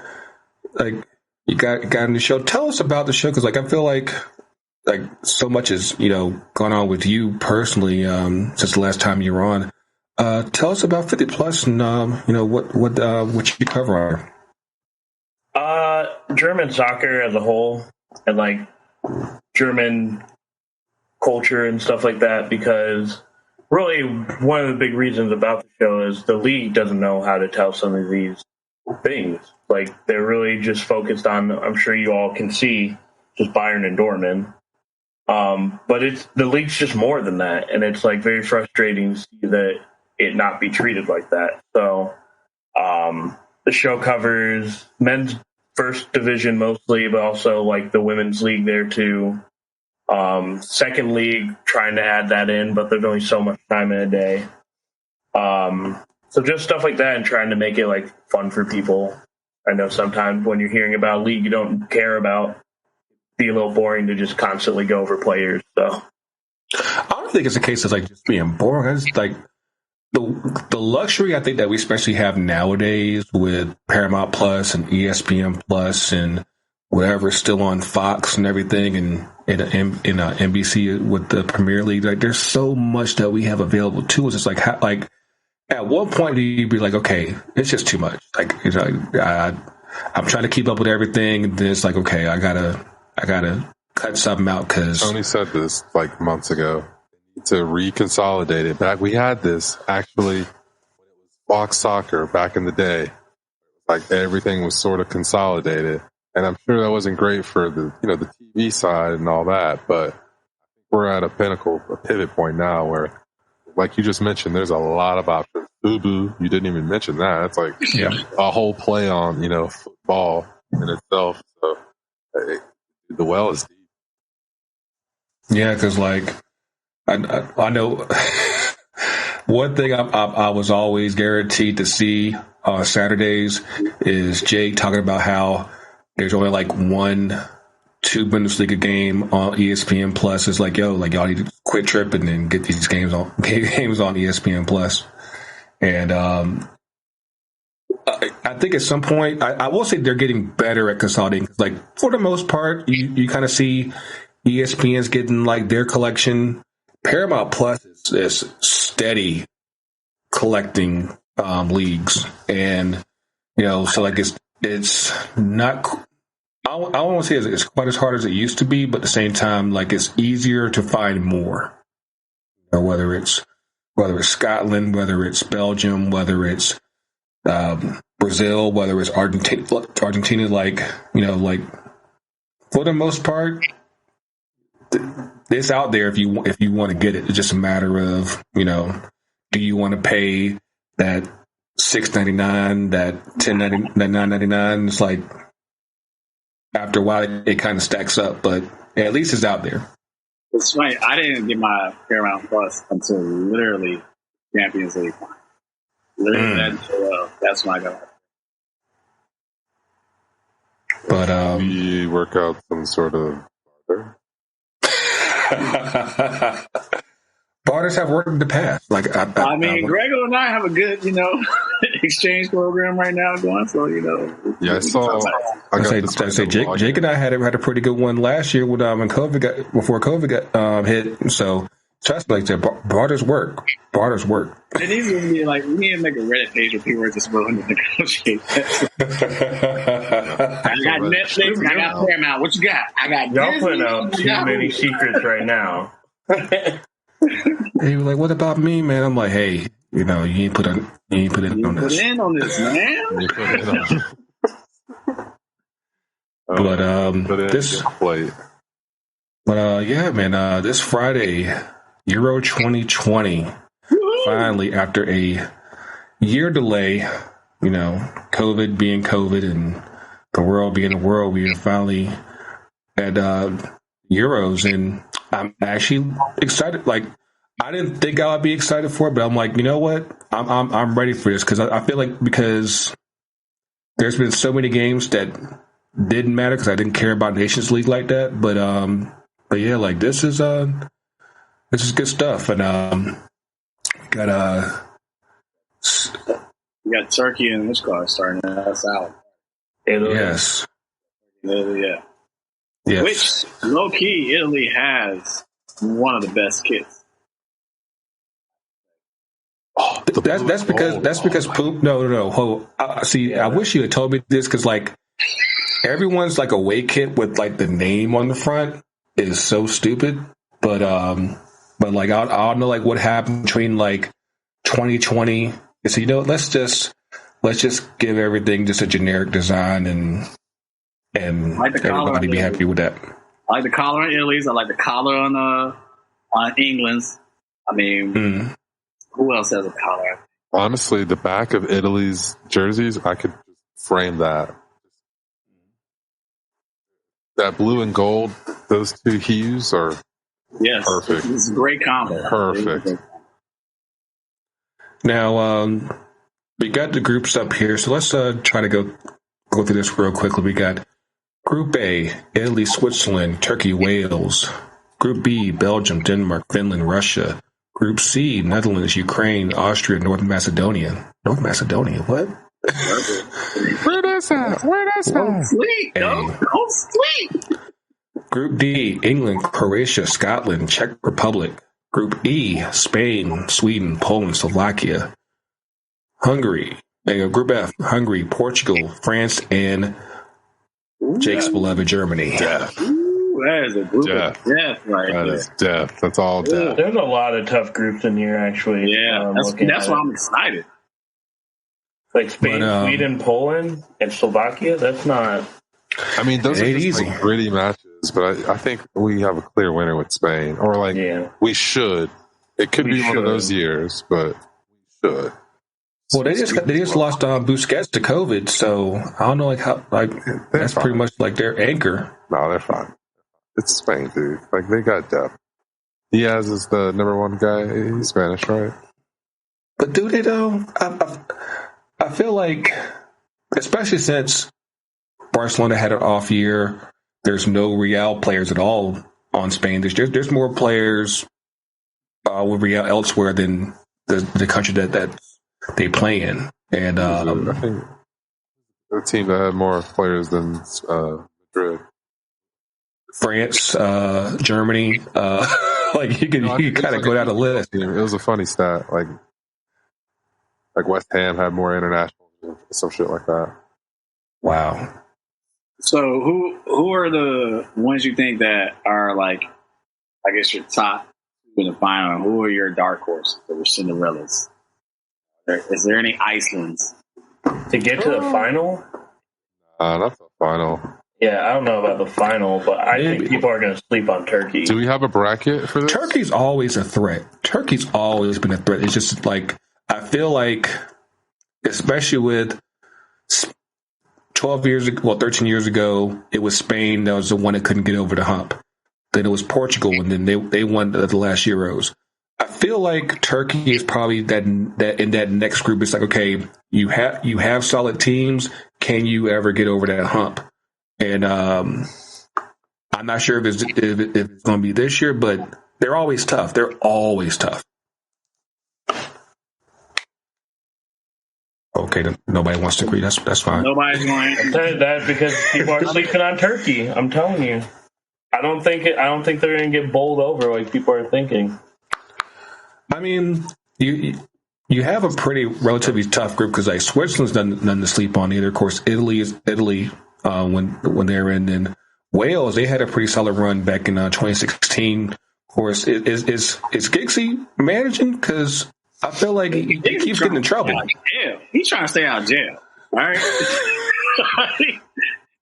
Like, you got in the show. Tell us about the show, because like I feel like so much has, you know, gone on with you personally since the last time you were on. Tell us about 50 Plus and you know what you cover on. German soccer as a whole, and like German culture and stuff like that, because really one of the big reasons about the show is the league doesn't know how to tell some of these things. Like, they're really just focused on, I'm sure you all can see, just Bayern and Dortmund. But the league's just more than that, and it's like very frustrating to see that it not be treated like that. So the show covers men's first division mostly, but also like the women's league there too. Second league, trying to add that in, but there's only so much time in a day. So just stuff like that, and trying to make it like fun for people. I know sometimes when you're hearing about a league you don't care about, be a little boring to just constantly go over players. So I don't think it's a case of like just being boring. It's like the luxury I think that we especially have nowadays with Paramount Plus and ESPN Plus and whatever's still on Fox and everything, and in NBC with the Premier League. Like, there's so much that we have available to us. It's like at what point do you be like, okay, it's just too much? Like, you know, I'm trying to keep up with everything, and then it's like, okay, I gotta cut something out because Tony said this like months ago. To reconsolidate it back, we had this actually when it was Fox Soccer back in the day. Like, everything was sort of consolidated, and I'm sure that wasn't great for the TV side and all that. But we're at a pivot point now where, like you just mentioned, there's a lot of options. Boo, you didn't even mention that. It's like a whole play on football in itself. So the well is deep. Yeah, because like I know one thing I was always guaranteed to see on Saturdays is Jake talking about how there's only like 1-2 Bundesliga game on ESPN Plus. It's like, yo, like, y'all need to quit tripping and get these games on ESPN Plus. And I think at some point, I will say they're getting better at consolidating. Like, for the most part, you kind of see ESPN's getting like their collection. Paramount Plus is steady collecting leagues, and so like it's not. I don't want to say it's quite as hard as it used to be, but at the same time, like, it's easier to find more. Whether it's Scotland, whether it's Belgium, whether it's Brazil, whether it's Argentina, like for the most part, it's out there if you want to get it. It's just a matter of, do you want to pay that $6.99, that $9.99? It's like, after a while, it kind of stacks up, but at least it's out there. It's funny. I didn't get my Paramount Plus until literally Champions League. Literally, that's when I got it. But we work out some sort of barter. Barters have worked in the past. Like, I mean, Gregor and I have a good, exchange program right now going. So, Yeah, I saw. Jake and I had a pretty good one last year when before COVID got hit. So trust me, like I said, barters work. Barters work. It needs to be like, we need to make a Reddit page where people are just willing to negotiate. I got Netflix, I got Paramount. What you got? I got. Y'all putting out too many secrets right now. He was like, "What about me, man?" I'm like, "Hey, you ain't put in on this. Put in on this, man." But yeah, man. This Friday, Euro 2020. Finally, after a year delay, COVID being COVID and the world being the world, we are finally at Euros, and I'm actually excited. Like, I didn't think I would be excited for it, but I'm like, you know what? I'm ready for this because I feel like because there's been so many games that didn't matter because I didn't care about Nations League like that. But yeah, like this is good stuff, and got You got Turkey and which car starting us out. Italy. Yes. Italy, yeah. Yes. Which, low key, Italy has one of the best kits. That's because poop. No. See, I wish you had told me this because like everyone's like away kit with like the name on the front is so stupid. But like I don't know like what happened between like 2020. So let's just give everything just a generic design and like everybody be happy with that. I like the collar on Italy's. I like the collar on England's. I mean, who else has a collar? Honestly, the back of Italy's jerseys, I could frame that. That blue and gold, those two hues are perfect. It's a great combo. Perfect. Now, we got the groups up here, so let's try to go through this real quickly. We got Group A, Italy, Switzerland, Turkey, Wales. Group B, Belgium, Denmark, Finland, Russia. Group C, Netherlands, Ukraine, Austria, North Macedonia. North Macedonia, what? Where that's at? Don't sleep. Don't sleep. Group D, England, Croatia, Scotland, Czech Republic. Group E, Spain, Sweden, Poland, Slovakia. Hungary. Group F, Hungary, Portugal, France, and Jake's beloved Germany. Death. That is a group of death right there. That is death. That's all death. There's a lot of tough groups in here, actually. Yeah, that's why I'm excited. Like Spain, Sweden, Poland, and Slovakia. That's not. I mean, those are just easy. like gritty matches, but I think we have a clear winner with Spain, or like we should. It could be one of those years, but we should. Well, they just lost Busquets to COVID, so I don't know that's pretty much like their anchor. No, they're fine. It's Spain, dude. Like they got depth. Diaz is the number one guy. He's Spanish, right? But do they though? I feel like, especially since Barcelona had an off year, there's no Real players at all on Spain. There's more players with Real elsewhere than the country that they play in. And I think the team that had more players than Madrid. France, Germany, like you can kind of go down the list. It was a funny stat, like West Ham had more internationals, some shit like that. Wow. So who are the ones you think that are like, I guess your top in the final? Who are your dark horses that were Cinderellas? Is there any Icelands to get to the final? Not the final. Yeah, I don't know about the final, but I think people are going to sleep on Turkey. Do we have a bracket for this? Turkey's always a threat. Turkey's always been a threat. It's just like, I feel like, especially with 13 years ago, it was Spain that was the one that couldn't get over the hump. Then it was Portugal, and then they won the last Euros. I feel like Turkey is probably that in that next group. It's like, okay, you have solid teams. Can you ever get over that hump? And I'm not sure if it's going to be this year, but they're always tough. They're always tough. Okay, nobody wants to agree. That's fine. Nobody's going to tell you that because people are sleeping on Turkey. I'm telling you. I don't think they're going to get bowled over like people are thinking. I mean, you have a pretty relatively tough group because like Switzerland's nothing to sleep on either. Of course, Italy when they were in. And Wales, they had a pretty solid run back in 2016. Of course, is Giggsy managing? Because I feel like he keeps getting in trouble. He's trying to stay out of jail. All right.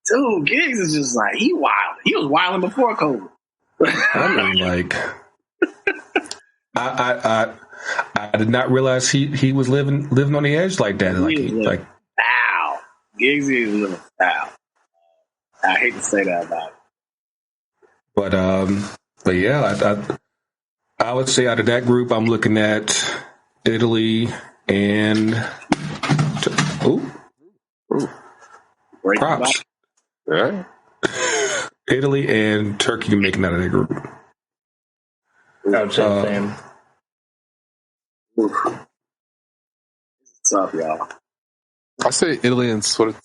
Dude, Giggs is just like, he wild. He was wilding before COVID. I mean, like, I did not realize he was living on the edge like that. Like foul. Giggsy is a little foul. I hate to say that about it. But yeah, I would say out of that group, I'm looking at Italy and props. Yeah. Italy and Turkey making out of that group. I would say the same. What's up, y'all? I say Italy and Swiss.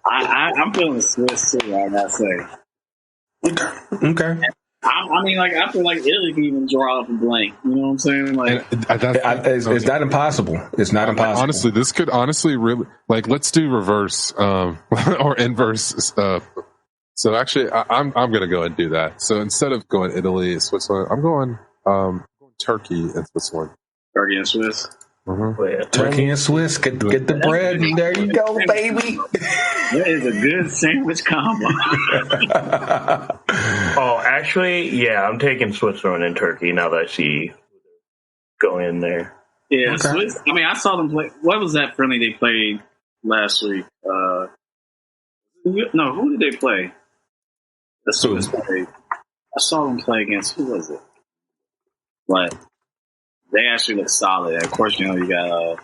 I'm feeling Swiss too, I gotta say. Okay. I mean, like, I feel like Italy can even draw up a blank. You know what I'm saying? Like, it's not impossible. It's not impossible. Honestly, this could really, like, let's do reverse or inverse. So actually, I'm going to go and do that. So instead of going Italy, Switzerland, I'm going Turkey and Switzerland. Turkey and Swiss. Mm-hmm. Turkey and Swiss, get the bread, and there you go, baby. That is a good sandwich combo. Oh, actually, yeah, I'm taking Switzerland and Turkey now that I see go in there. Yeah, okay. Swiss. I mean, I saw them play. What was that friendly they played last week? No, who did they play? The Swiss played. I saw them play against, who was it? But they actually look solid. Of course, you know, you got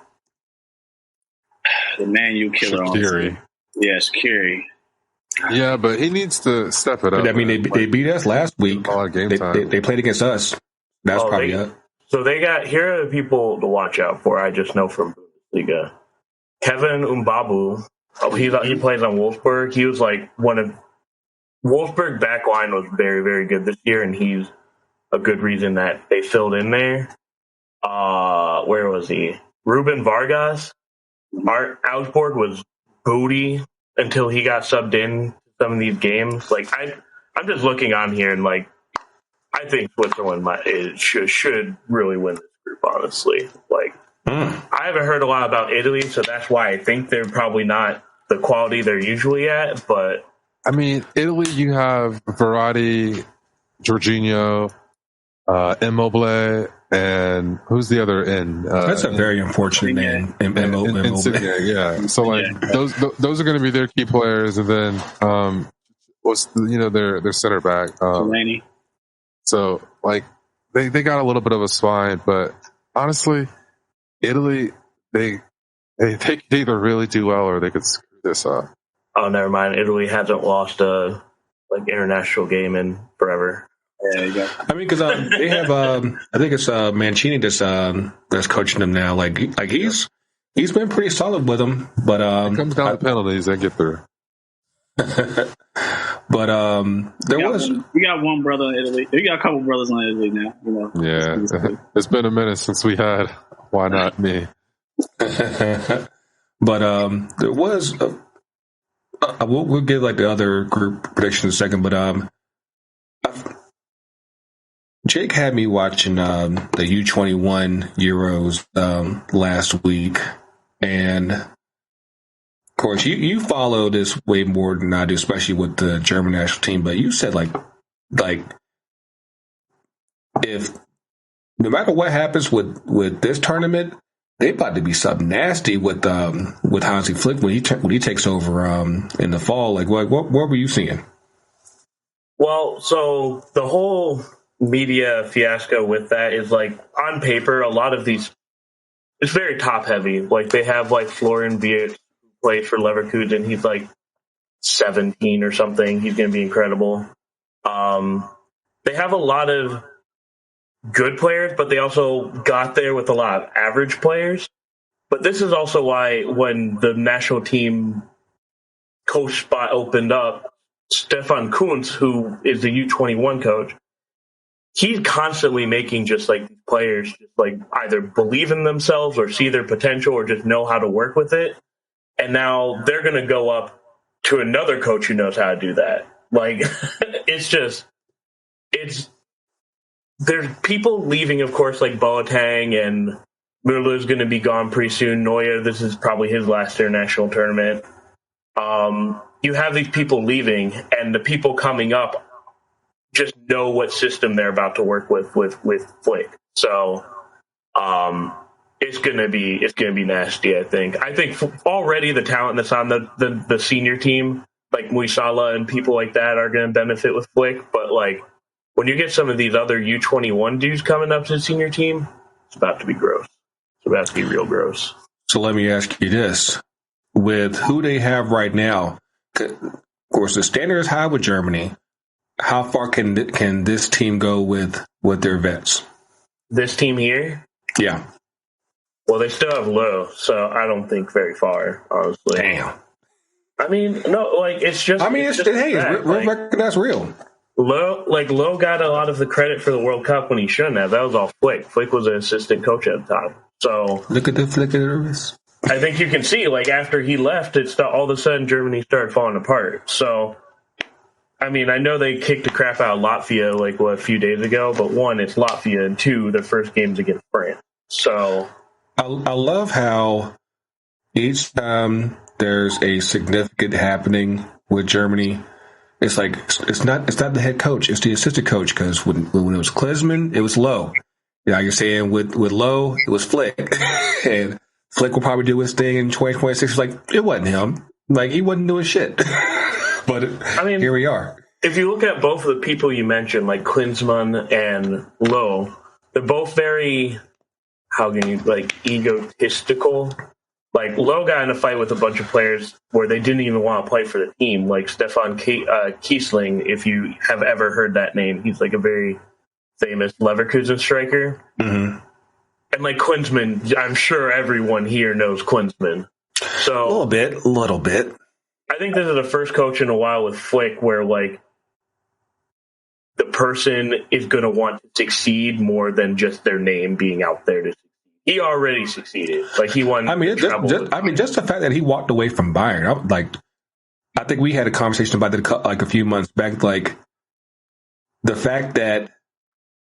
the Man U killer Shaqiri. on. Yeah, Shaqiri. Yeah, but he needs to step it up. I mean, they beat us last week. A lot of game time. They played against us. That's probably it. So here are the people to watch out for. I just know from Bundesliga. Kevin Mbabu. He plays on Wolfsburg. He was like Wolfsburg back line was very, very good this year, and he's a good reason that they filled in there. Where was he? Ruben Vargas. Augsburg was booty until he got subbed in some of these games. Like I'm just looking on here and like I think Switzerland should really win this group. Honestly, like I haven't heard a lot about Italy, so that's why I think they're probably not the quality they're usually at. But I mean, Italy, you have Verratti, Jorginho, Immobile, and who's the other end? That's a very unfortunate name. Immobile. Yeah. So like those are going to be their key players, and then their center back. Delaney. So like they got a little bit of a spine, but honestly, Italy they could either really do well or they could screw this up. Oh, never mind. Italy hasn't lost a international game in forever. Yeah, you go. I mean, because they have, I think it's Mancini that's coaching them now. Like he's been pretty solid with them, but it comes down to penalties they get through. But we got one brother in Italy. We got a couple brothers in Italy now. You know. Yeah, it's been a minute since we had. Why not me? But there was. We'll give like the other group predictions in a second, but Jake had me watching the U21 Euros last week, and of course you follow this way more than I do, especially with the German national team. But you said like if no matter what happens with this tournament, they about to be something nasty with Hansi Flick when he takes over in the fall. Like what were you seeing? Well, so the whole media fiasco with that is like on paper, a lot of these it's very top heavy. Like they have like Florian Wirtz who plays for Leverkusen. He's like 17 or something. He's going to be incredible. They have a lot of good players, but they also got there with a lot of average players. But this is also why when the national team coach spot opened up, Stefan Kuntz, who is the U21 coach, he's constantly making just like players just like either believe in themselves or see their potential or just know how to work with it. And now they're going to go up to another coach who knows how to do that. Like there's people leaving, of course, like Boateng, and Müller is going to be gone pretty soon. Neuer, this is probably his last international tournament. You have these people leaving, and the people coming up just know what system they're about to work with Flick. So it's gonna be nasty. I think already the talent that's on the senior team, like Muisala and people like that, are gonna benefit with Flick. But like when you get some of these other U21 dudes coming up to the senior team, it's about to be gross. It's about to be real gross. So let me ask you this: with who they have right now, of course the standard is high with Germany. How far can this team go with their vets? This team here? Yeah. Well, they still have Lowe, so I don't think very far, honestly. Damn. I mean, no, like, it's just... I mean, it's reckon that's real. Lowe got a lot of the credit for the World Cup when he shouldn't have. That was all Flick. Flick was an assistant coach at the time. So... Look at the flick of the wrist. I think you can see, like, after he left, all of a sudden Germany started falling apart. So... I mean, I know they kicked the crap out of Latvia, like, a few days ago, but one, it's Latvia, and two, their first game's against France. So... I love how each time there's a significant happening with Germany, it's like, it's not the head coach, it's the assistant coach, because when it was Klinsmann, it was Lowe. You know, you're saying with Lowe, it was Flick. And Flick will probably do his thing in 2026. Like, it wasn't him. Like, he wasn't doing shit. But I mean, here we are. If you look at both of the people you mentioned, like Klinsmann and Lowe, they're both very, how can you, like, egotistical. Like, Lowe got in a fight with a bunch of players where they didn't even want to play for the team, like Stefan Kiesling, if you have ever heard that name. He's, like, a very famous Leverkusen striker. Mm-hmm. And, like, Klinsmann, I'm sure everyone here knows Klinsmann. So a little bit. I think this is the first coach in a while with Flick where, like, the person is going to want to succeed more than just their name being out there to succeed. He already succeeded. Like, he won. Just the fact that he walked away from Bayern. I think we had a conversation about it like a few months back. Like, the fact that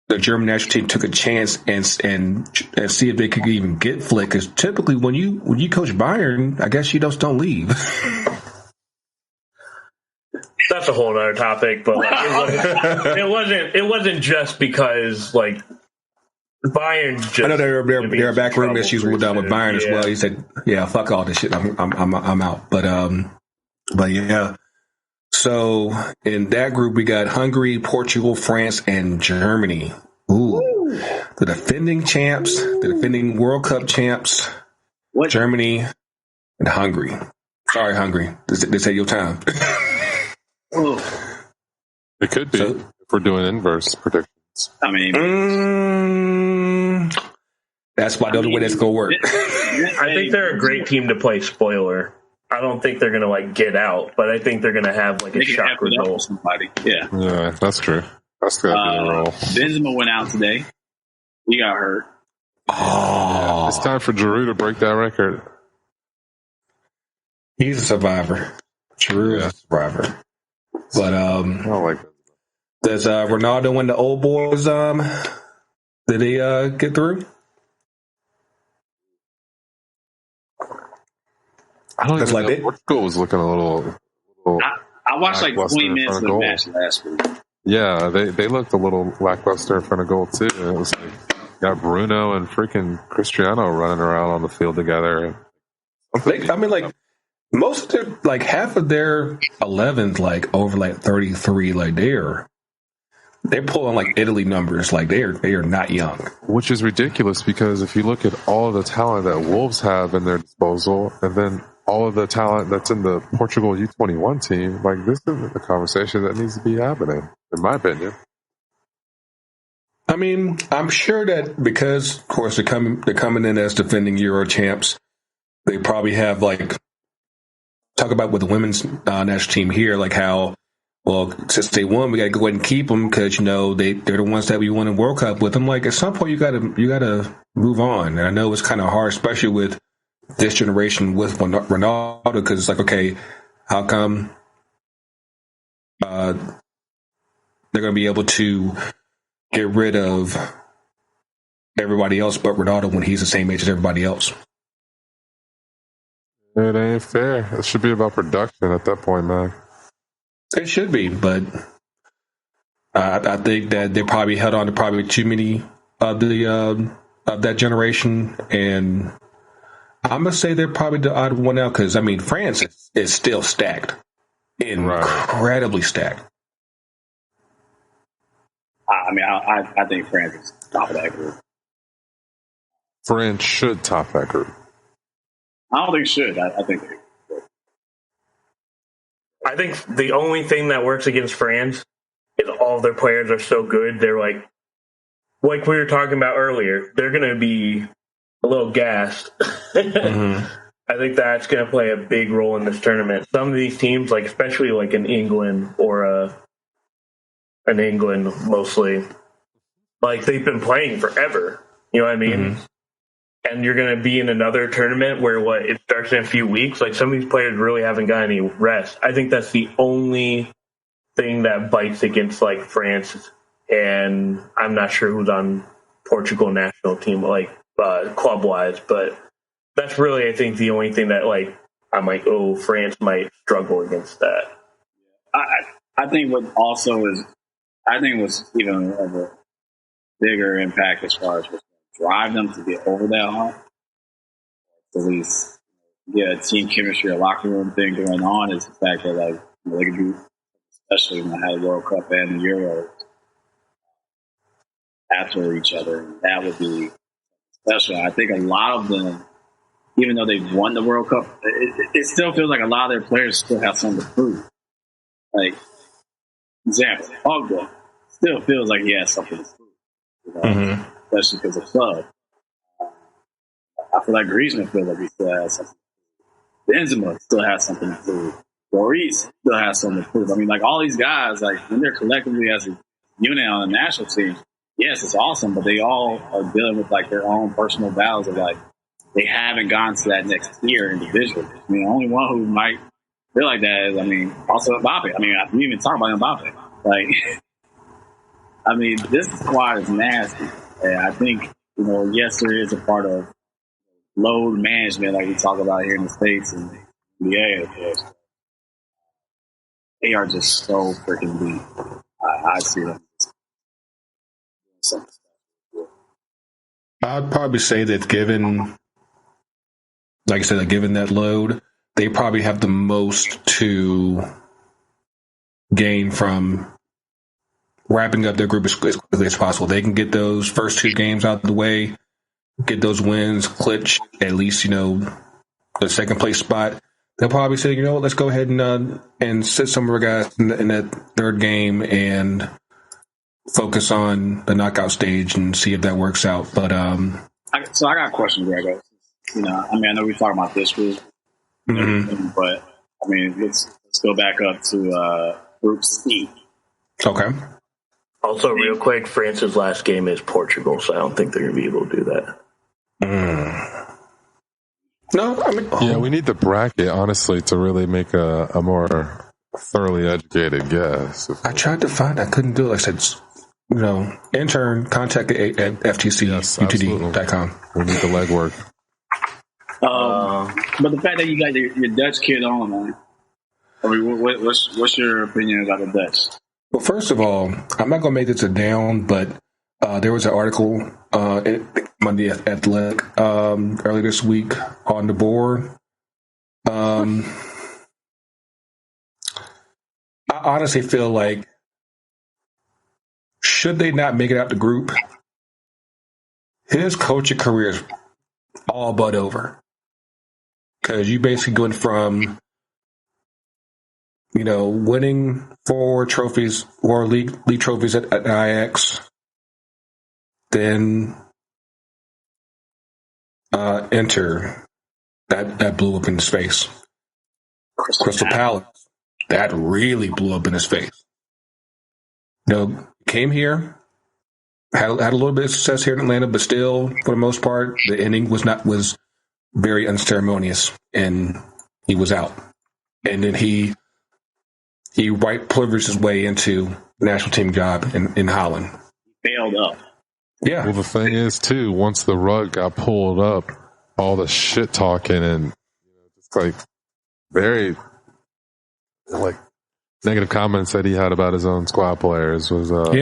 the German national team took a chance and see if they could even get Flick, because typically when you coach Bayern, I guess you just don't leave. That's a whole other topic, but like, it wasn't just because, like, Bayern just... I know there are backroom issues with Bayern as well. He said, "Yeah, fuck all this shit. I'm out." But yeah. So in that group, we got Hungary, Portugal, France, and Germany. Ooh, the defending champs, the defending World Cup champs. What? Germany and Hungary. Sorry, Hungary. This ain't your time. It could be if we're doing inverse predictions. I mean, that's why the only way that's gonna work. I think they're a great team to play spoiler. I don't think they're gonna, like, get out, but I think they're gonna have, like, a shock result. Somebody. Yeah, that's true. That's gotta be the role. Benzema went out today. He got hurt. Oh, it's time for Giroud to break that record. He's a survivor. Giroud is a survivor. But I don't like that. Does Ronaldo and the old boys did they get through? I don't even know. Portugal was looking a little I watched like 20 minutes of the match last week. Yeah, they looked a little lackluster in front of goal too. It was like got Bruno and freaking Cristiano running around on the field together. Most of their, like, half of their 11's like over like 33. Like they're pulling like Italy numbers. Like they are not young, which is ridiculous because if you look at all of the talent that Wolves have in their disposal, and then all of the talent that's in the Portugal U21 team, like this isn't the conversation that needs to be happening, in my opinion. I mean, I'm sure that because, of course, they're coming in as defending Euro champs, they probably have like. Talk about with the women's national team here, like how, well, since they won, we got to go ahead and keep them because, you know, they're the ones that we won a World Cup with them. Like, at some point, you got to move on. And I know it's kind of hard, especially with this generation with Ronaldo, because it's like, okay, how come they're going to be able to get rid of everybody else but Ronaldo when he's the same age as everybody else? It ain't fair. It should be about production at that point, man. It should be, but I think that they probably held on to probably too many of of that generation, and I'm gonna say they're probably the odd one out because France is still stacked, incredibly stacked. I think France is top of that group. France should top that group. I don't think should. I think they. I think the only thing that works against France is all of their players are so good. They're like we were talking about earlier, they're going to be a little gassed. Mm-hmm. I think that's going to play a big role in this tournament. Some of these teams, like especially like in England or in England mostly, like they've been playing forever. You know what I mean? Mm-hmm. And you're going to be in another tournament where it starts in a few weeks. Like some of these players really haven't got any rest. I think that's the only thing that bites against like France, and I'm not sure who's on Portugal national team like club wise, but that's really I think the only thing that like I'm like, oh, France might struggle against that. I think what also is what's even of a bigger impact as far as drive them to get over that hump, at least get a team chemistry, a locker room thing going on, is the fact that like they can do, especially when they had a World Cup and the Euro after each other, and that would be special. I think a lot of them, even though they've won the World Cup, it still feels like a lot of their players still have something to prove. Like, example, Pogba still feels like he has something to prove, you know? Mm-hmm. Especially because of club. I feel like Griezmann feels like he still has something. Benzema still has something to prove. Lloris still has something to prove. I mean, like all these guys, like when they're collectively as a unit on the national team, yes, it's awesome, but they all are dealing with like their own personal battles of like they haven't gone to that next tier individually. I mean, the only one who might feel like that is, also Mbappe. We even talk about Mbappe. Like, this squad is nasty. And I think, yes, there is a part of load management like we talk about here in the States and the NBA, of course. They are just so freaking deep. I see them. I'd probably say that given that load, they probably have the most to gain from wrapping up their group as quickly as possible. They can get those first two games out of the way, get those wins, clinch at least, the second place spot. They'll probably say, let's go ahead and sit some of our guys in that third game and focus on the knockout stage and see if that works out. But so I got a question, Greg. I know we're talking about this group, but let's go back up to Group C. Okay. Also, real quick, France's last game is Portugal, so I don't think they're going to be able to do that. No, yeah, we need the bracket, honestly, to really make a more thoroughly educated guess. I tried to find, I couldn't do it. Like I said, intern, contact at FTCUTD.com. We need the legwork. But the fact that you got your Dutch kid on, man, what's your opinion about the Dutch? Well, first of all, I'm not going to make this a down, but there was an article on the Athletic earlier this week on the board. I honestly feel like should they not make it out the group, his coaching career is all but over. Because you basically going from winning 4 trophies or league trophies at Ajax, then enter that blew up in his face. Crystal Palace, that really blew up in his face. Came here, had a little bit of success here in Atlanta, but still, for the most part, the ending was very unceremonious, and he was out. And then he privileged his way into the national team job in Holland. Failed up. Yeah. Well, the thing is, too, once the rug got pulled up, all the shit talking and just very negative comments that he had about his own squad players was like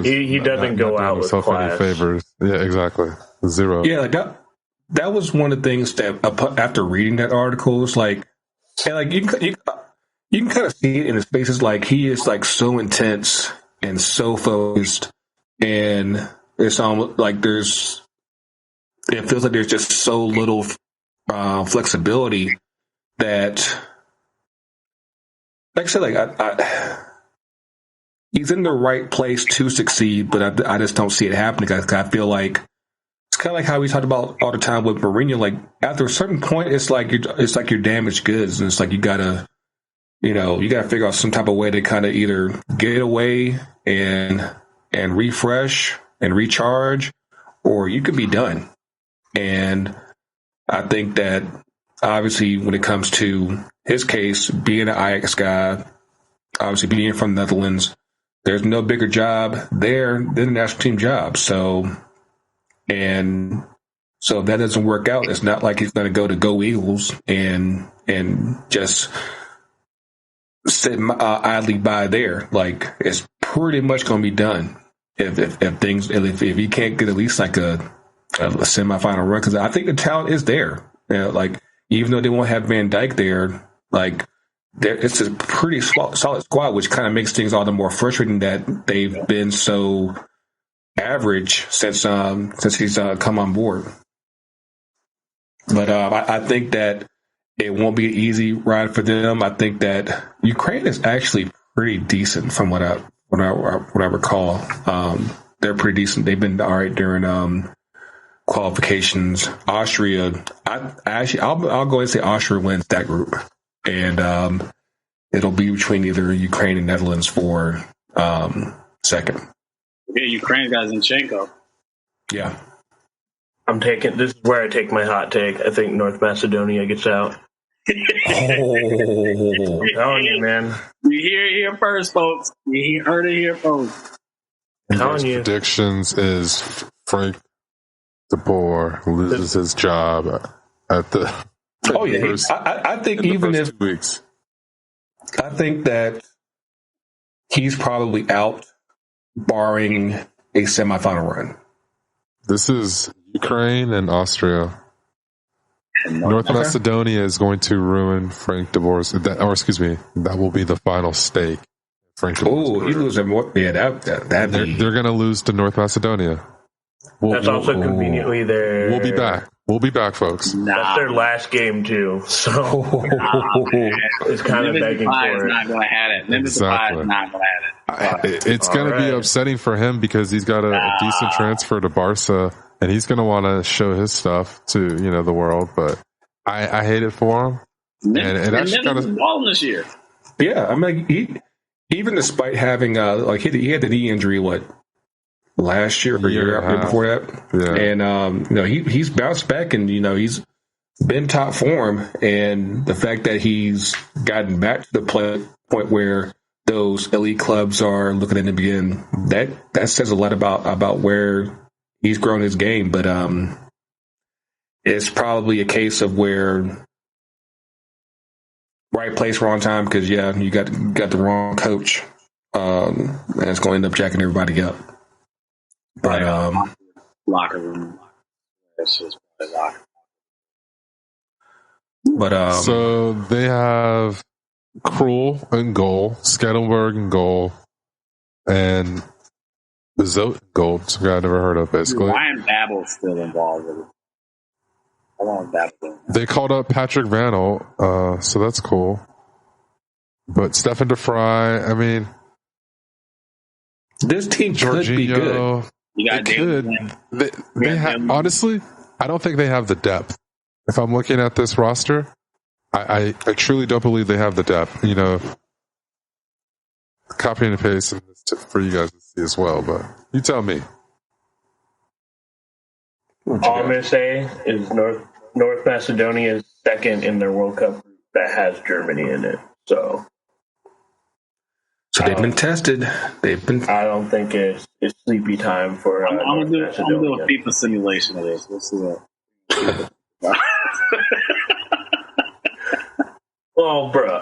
he doesn't go out with class. Any favors. Yeah, exactly. Zero. Yeah, like that was one of the things that after reading that article, it's like, and like you can kind of see it in his faces, like he is like so intense and so focused, and it's almost like it feels like there's just so little flexibility that, like I said, like he's in the right place to succeed, but I just don't see it happening. I feel like it's kind of like how we talked about all the time with Mourinho. Like after a certain point, it's like you're damaged goods, and it's like you gotta figure out some type of way to kind of either get away and refresh and recharge, or you could be done. And I think that obviously when it comes to his case, being an Ajax guy, obviously being from the Netherlands, there's no bigger job there than the national team job. So if that doesn't work out, it's not like he's going to go Eagles and just sit idly by there. Like it's pretty much going to be done if he can't get at least like a semifinal run, because I think the talent is there. Like even though they won't have Van Dijk there, like it's a pretty solid squad, which kind of makes things all the more frustrating that they've been so average since he's come on board. But I think that it won't be an easy ride for them. I think that Ukraine is actually pretty decent from what I recall. They're pretty decent. They've been all right during qualifications. Austria, I'll go and say Austria wins that group, and it'll be between either Ukraine and Netherlands for second. Yeah, Ukraine got Zinchenko. Yeah. This is where I take my hot take. I think North Macedonia gets out. I'm telling you, man. You hear it here first, folks. You heard it here first. I'm telling you. Predictions is Frank de Boer loses his job at the. Oh yeah, I think even if 2 weeks, I think that he's probably out, barring a semifinal run. This is Ukraine and Austria. North Macedonia is going to ruin Frank de Boer's. That will be the final stake. Oh, he loses more. Yeah, they're going to lose to North Macedonia. That's also conveniently their. We'll be back. We'll be back, folks. That's their last game too, so it's kind of begging for it. Not going to have it. Exactly. Not going to have it. It's going to be upsetting for him because he's got a decent transfer to Barca, and he's going to want to show his stuff to the world. But I hate it for him. And actually kind of balling this year. Yeah, I mean, even despite having he had the knee injury last year or year before that, yeah. And he's bounced back, and he's been top form, and the fact that he's gotten back to the point where those elite clubs are looking at him again, that says a lot about where he's grown his game. But it's probably a case of where right place, wrong time, because you got the wrong coach, and it's going to end up jacking everybody up. But locker room. That's just locker. But so they have Krul in goal, Schettelberg in goal, and Bizot in goal. Some guy I never heard of, basically. Ryan Babel's still involved with it. I want Babel. They called up Patrick Vanel, so that's cool. But Stefan de Vrij, I mean, this team could be good. It could. They have, honestly, I don't think they have the depth. If I'm looking at this roster, I truly don't believe they have the depth. Copying and pasting for you guys to see as well, but you tell me. All I'm going to say is North Macedonia is second in their World Cup group that has Germany in it. So they've been tested. I don't think it's sleepy time for. I'm gonna do a FIFA simulation of this. Let's see what. Well, bro,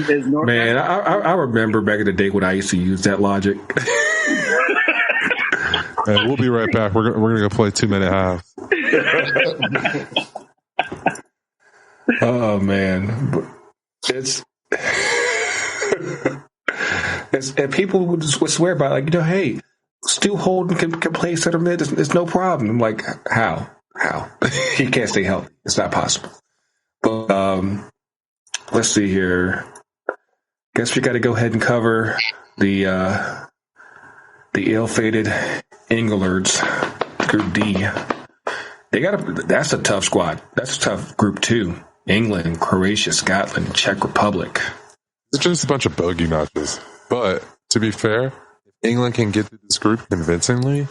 is North Man, I remember back in the day when I used to use that logic. Hey, we'll be right back. We're gonna go play 2-minute halves. Oh man, it's and people would swear by it, like, hey, Stu Holden can play center mid. It's no problem. I'm like, how? He can't stay healthy. It's not possible. But let's see here. Guess we got to go ahead and cover the ill-fated Englards, Group D. That's a tough squad. That's a tough Group 2. England, Croatia, Scotland, Czech Republic. It's just a bunch of bogey matches. But to be fair, if England can get through this group convincingly,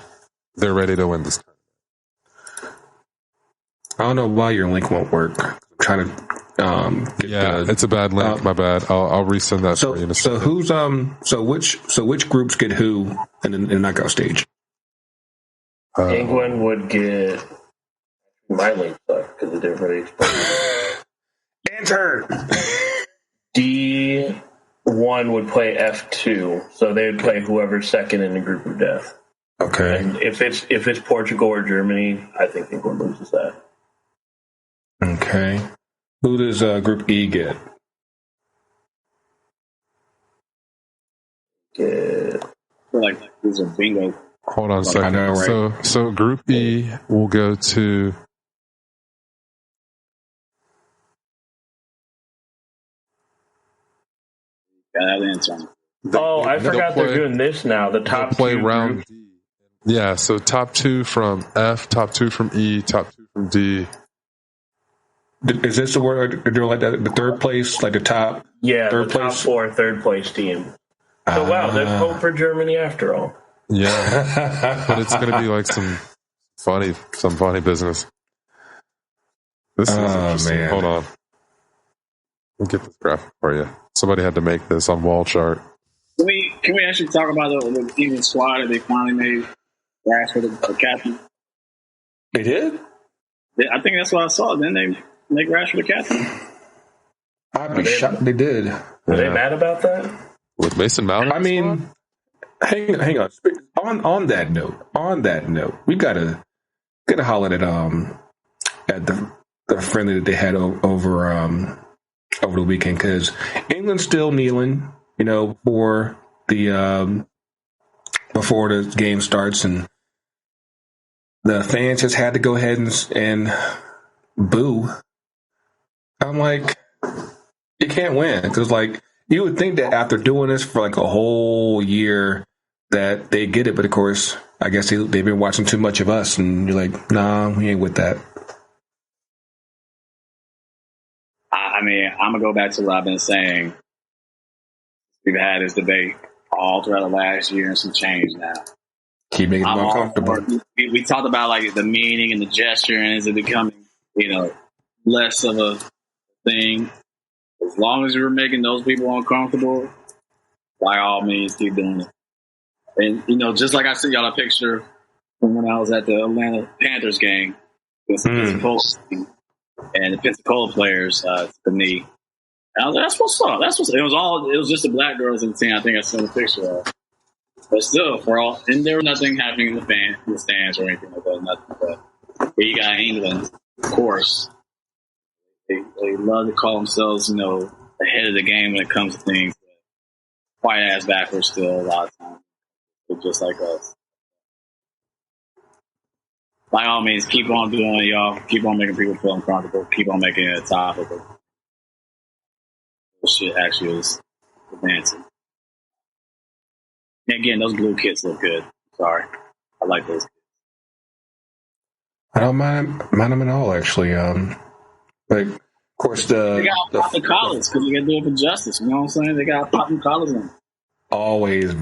they're ready to win this tournament. I don't know why your link won't work. I'm trying to it's a bad link. My bad. I'll resend that for you in a second. So who's which groups get who in the knockout stage? England would get my link because it didn't really explain. Enter. D1 would play F2, so they would play whoever's second in the group of death. Okay. And if it's Portugal or Germany, I think England loses that. Okay. Who does Group E get? I feel like these are bingo. Hold on a second. I know, right? So Group E will go to. I forgot they're doing this now. The top play two round groups. D. Yeah, so top 2 from F, top 2 from E, top 2 from D. Is this the word they're like that? The third place, like the top? Yeah, third the top place? 4 third place team. So wow, there's hope for Germany after all. Yeah, but it's going to be like some funny business. This is interesting. Man. Hold on. Let me get this graphic for you. Somebody had to make this on wall chart. Can we actually talk about the England squad that they finally made Rashford the captain? They did? I think that's what I saw. Didn't they make Rashford the captain? I'd be shocked they did. Are they mad about that? With Mason Mount? I mean, hang on. On that note, we gotta holler at the friendly that they had over the weekend, because England's still kneeling, for the before the game starts, and the fans just had to go ahead and boo. I'm like, you can't win, because you would think that after doing this for a whole year that they get it, but of course, I guess they've been watching too much of us, and you're like, nah, we ain't with that. I mean, I'm gonna go back to what I've been saying. We've had this debate all throughout the last year and some change now. Keep making it more comfortable. We talked about the meaning and the gesture, and is it becoming, less of a thing? As long as you're making those people uncomfortable, by all means, keep doing it. And just like I sent y'all a picture from when I was at the Atlanta Panthers game with the Pensacola team, and the Pensacola players to me. And I was like, that's what's up. It was just the black girls in the team. I think I sent a picture of. But still, and there was nothing happening in the stands or anything like that. Nothing. But you got England, of course. They love to call themselves, ahead of the game when it comes to things. Quite ass backwards still a lot of times. They're just like us. By all means, keep on doing it, y'all. Keep on making people feel uncomfortable. Keep on making it a topic. This shit actually is advancing. And again, those blue kits look good. Sorry. I like those kits. I don't mind them at all, actually. Of course, they got to pop the collars because they got to do it for justice. You know what I'm saying? They got to pop the collars in. Always.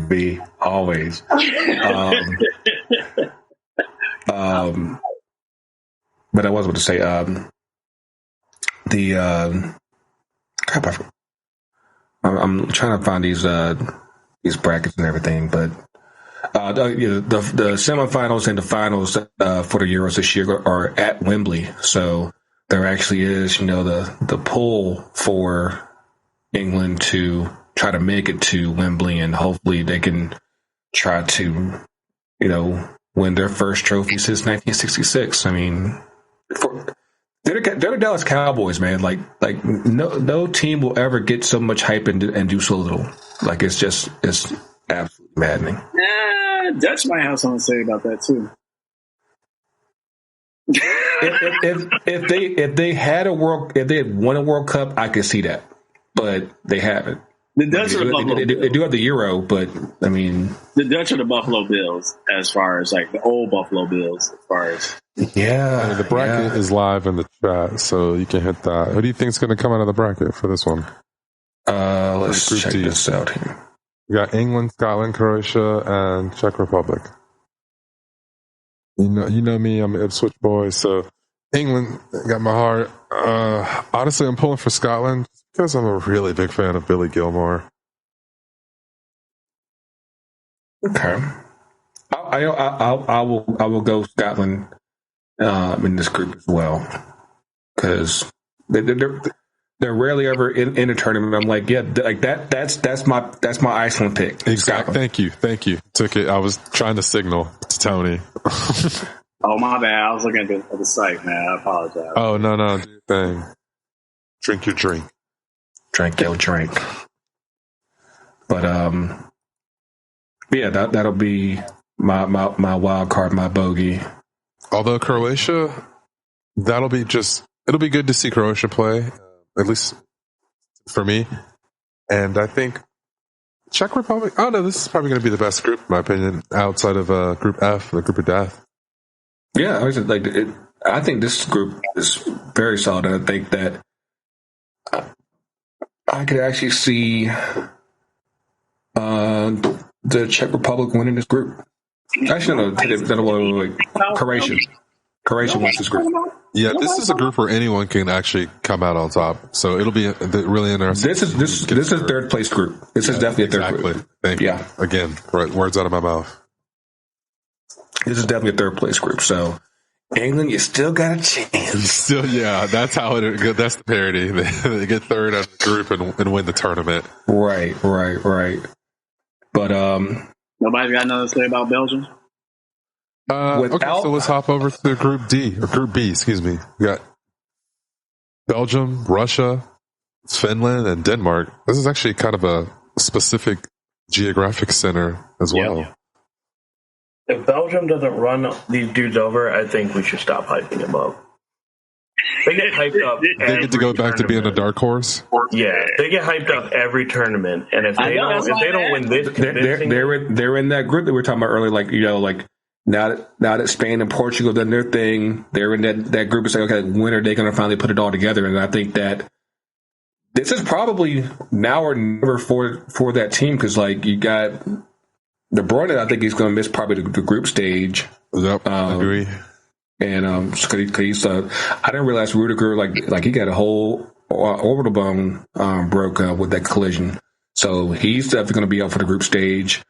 But I was about to say, I'm trying to find these brackets and everything, but the semifinals and the finals for the Euros this year are at Wembley, so there actually is, the pool for England to try to make it to Wembley, and hopefully they can try to, win their first trophy since 1966. I mean, they're the Dallas Cowboys, man. Like no team will ever get so much hype and do so little. Like it's absolutely maddening. Dutch might have something to say about that too. if they had won a World Cup, I could see that, but they haven't. The Dutch are the Buffalo Bills. They do have the Euro, but I mean, the Dutch are the Buffalo Bills as far as like the old Buffalo Bills. As far as the bracket is live in the chat, so you can hit that. Who do you think is going to come out of the bracket for this one? Let's check this out here. We got England, Scotland, Croatia, and Czech Republic. You know me, I'm an Ipswich boy, so England got my heart. Honestly, I'm pulling for Scotland because I'm a really big fan of Billy Gilmore. Okay, I will go Scotland in this group as well, because they're rarely ever in a tournament. I'm like, yeah, like that's my Iceland pick. Exactly. Thank you. Took it. I was trying to signal to Tony. Oh, my bad. I was looking at the site, man. I apologize. Oh, no. Do your thing. Drink your drink. Drink your drink. But yeah, that'll be my wild card, my bogey. Although Croatia, it'll be good to see Croatia play, at least for me. And I think Czech Republic, this is probably going to be the best group, in my opinion, outside of Group F, the group of death. Yeah, I think this group is very solid, and I think that I could actually see the Czech Republic winning this group. Actually, no, Croatia. Croatia wins this group. Yeah, this is a group where anyone can actually come out on top. So it'll be really interesting. This is a third place group. This is definitely a third place. Thank you. Again, right, words out of my mouth. This is definitely a third place group. So England, you still got a chance. That's how that's the parody. They get third out of the group and win the tournament. Right. But nobody's got nothing to say about Belgium. Okay, so let's hop over to Group B. Excuse me. We got Belgium, Russia, Finland, and Denmark. This is actually kind of a specific geographic center as well. Yeah. If Belgium doesn't run these dudes over, I think we should stop hyping them up. They get hyped up. They get to go back to being a dark horse. Yeah, they get hyped up every tournament, and if they don't win this, they're in that group that we were talking about earlier. Now that Spain and Portugal done their thing, they're in that group and say, okay, when are they going to finally put it all together? And I think that this is probably now or never for that team, because you got De Bruyne. I think he's going to miss probably the group stage. Yep, I agree. And because I didn't realize Rudiger he got a whole orbital bone broke with that collision, so he's definitely going to be out for the group stage.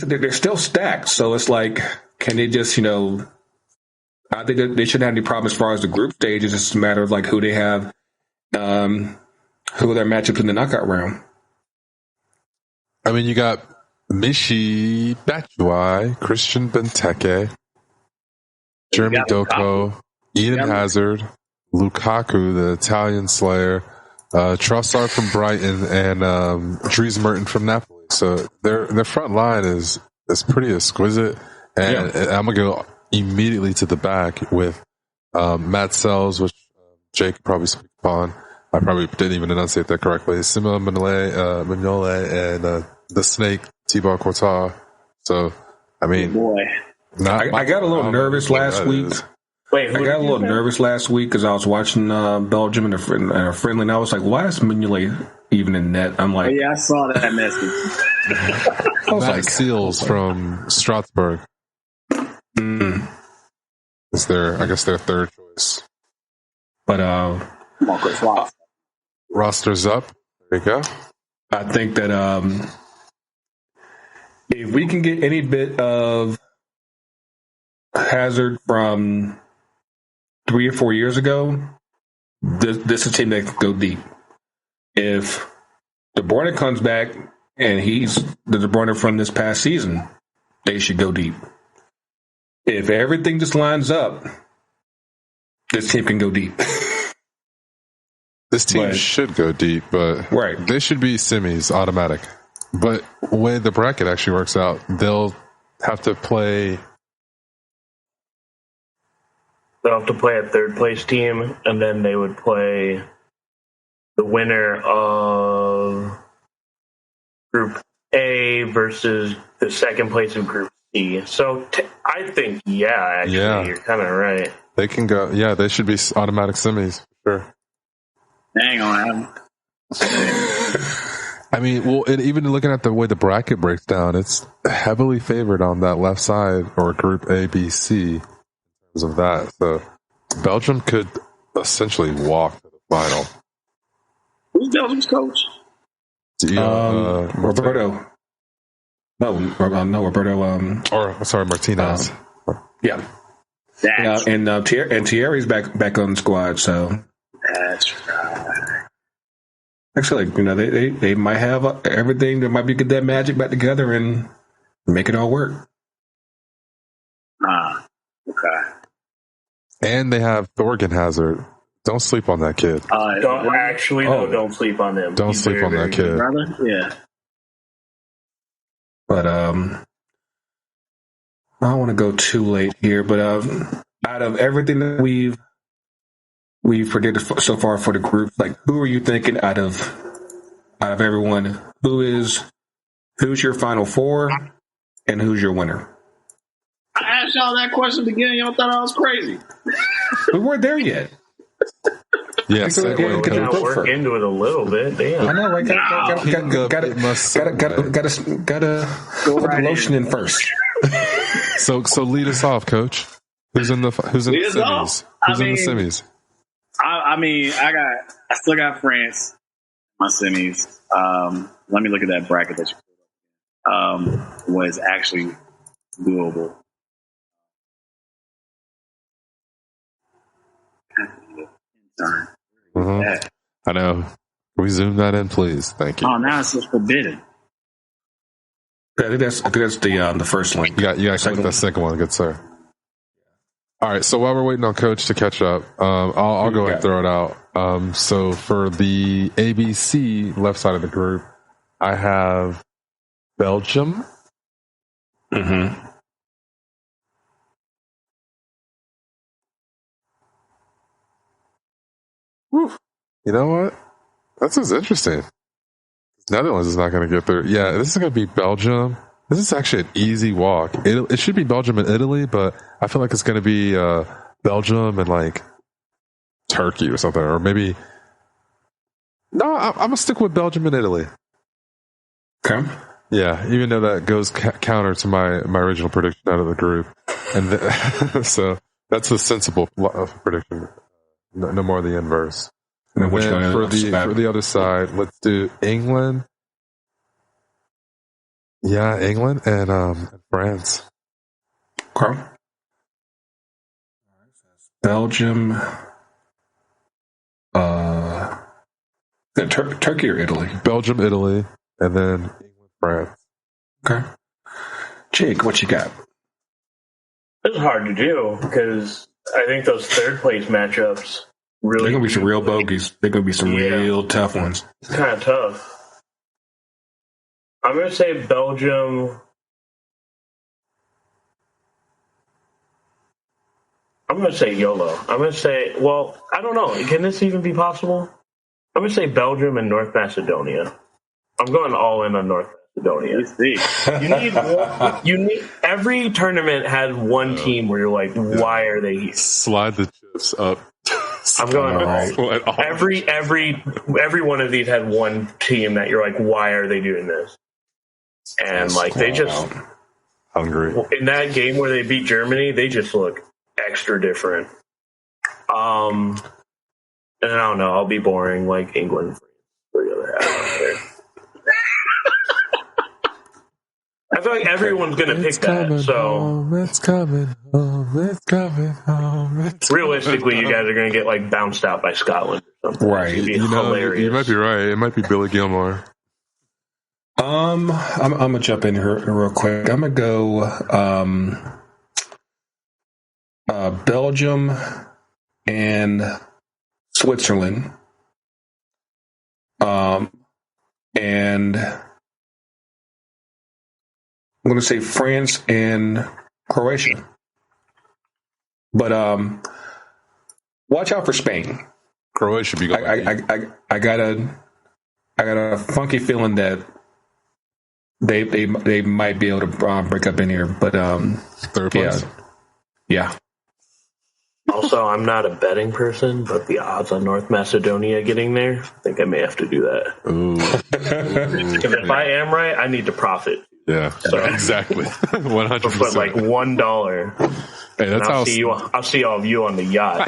They're still stacked, so it's can they just I think they shouldn't have any problem as far as the group stage. It's just a matter of who they have, who are their matchups in the knockout round. I mean, you got Michy Batshuayi, Christian Benteke, Jeremy Doku, Eden Hazard, Lukaku, the Italian slayer, Trossard from Brighton, and Dries Mertens from Napoli. So their front line is pretty exquisite, and I'm gonna go immediately to the back with Matt Sells, which Jake probably speak upon. I probably didn't even enunciate that correctly. Simon Mignolet, and the Snake Thibaut Courtois. So I mean, I got a little nervous last week. I got a little nervous last week because I was watching Belgium and a friendly, and I was like, why is Mignolet even in net? I'm like, I saw that message. I was Matt Seals from Strasbourg. Is their third choice. But roster's up. There you go. I think that if we can get any bit of Hazard from 3 or 4 years ago, this is a team that can go deep. If De Bruyne comes back and he's the De Bruyne from this past season, they should go deep. If everything just lines up, this team can go deep. This team should go deep, but they should be semis automatic. But the way the bracket actually works out, they'll have to play. They'll have to play a third place team, and then they would play the winner of Group A versus the second place of Group C. So I think, you're kind of right. They can go. Yeah, they should be automatic semis for sure. Hang on. I mean, well, even looking at the way the bracket breaks down, it's heavily favored on that left side or Group A, B, C in terms of that. So Belgium could essentially walk to the final. Who's Belgium's coach? Roberto. No, Roberto. Martinez. Yeah. And Thierry's back on the squad. So that's right. Actually, they might have everything. They might be get that magic back together and make it all work. Okay. And they have Thorgan Hazard. Don't sleep on that kid. Don't sleep on him. Don't sleep on that kid. Brother? Yeah. But I don't want to go too late here. But out of everything that we've predicted so far for the group, like who are you thinking out of everyone? Who's your final four, and who's your winner? I asked y'all that question at the beginning. Y'all thought I was crazy. We weren't there yet. Yes, work into it a little bit. Damn. I know, right? Gotta put the lotion in first. So lead us off, Coach. Who's in the semis? Who's in the semis? I still got France. My semis. Let me look at that bracket that you put. Was actually doable. Mm-hmm. I know. Can we zoom that in, please? Thank you. Oh, now it's just forbidden. I think that's the first link. You got click the second one, good sir. All right. So while we're waiting on Coach to catch up, I'll go ahead and throw it out. So for the ABC left side of the group, I have Belgium. Mm-hmm. You know what? This is interesting. Netherlands is not going to get through. Yeah, this is going to be Belgium. This is actually an easy walk. It should be Belgium and Italy, but I feel like it's going to be Belgium and like Turkey or something, or maybe. No, I'm going to stick with Belgium and Italy. Okay. Yeah, even though that goes counter to my original prediction out of the group, and so that's a sensible prediction. No more the inverse. And then for the other side, let's do England. Yeah, England and France. Okay. Belgium. Turkey or Italy? Belgium, Italy, and then England, France. Okay. Jake, what you got? It's hard to do because I think those third place matchups really. They're going to be some real bogeys. They're going to be some real tough ones. It's kind of tough. I'm going to say Belgium. I'm going to say YOLO. I'm going to say, well, I don't know. Can this even be possible? I'm going to say Belgium and North Macedonia. I'm going all in on North Macedonia. You need every tournament has one team where you're like, why are they here? Slide the chips up. I'm going every one of these had one team that you're like, why are they doing this? And like they just hungry. In that game where they beat Germany, they just look extra different. And I don't know, I'll be boring like England for the other half. I feel like everyone's going to pick that. So it's coming home. It's coming home. Realistically, you guys are going to get like bounced out by Scotland or something. Right. It'd be hilarious. You might be right. It might be Billy Gilmore. I'm gonna jump in here real quick. I'm gonna go Belgium and Switzerland. And I'm gonna say France and Croatia. But watch out for Spain. Croatia should be going. I got a funky feeling that they might be able to break up in here, but third place. Yeah. Also, I'm not a betting person, but the odds on North Macedonia getting there, I think I may have to do that. Ooh. Because if I am right, I need to profit. Yeah, so, exactly. 100%. Put like $1. Hey, that's how I'll see all of you on the yacht.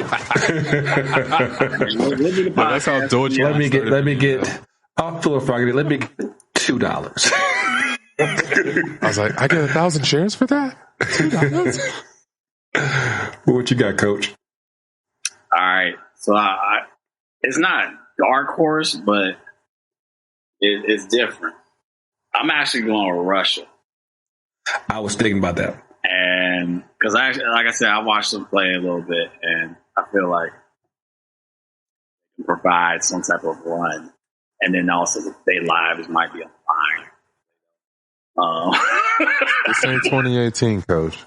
That's how Deutsche. Let me get. I'll fill a frog. Let me get $2. I was like, I get 1,000 shares for that. $2. What you got, Coach? All right, so it's not dark horse, but it's different. I'm actually going with Russia. I was thinking about that. And because like I said, I watched them play a little bit, and I feel like they can provide some type of run, and then also their lives might be on fire. This ain't 2018, Coach.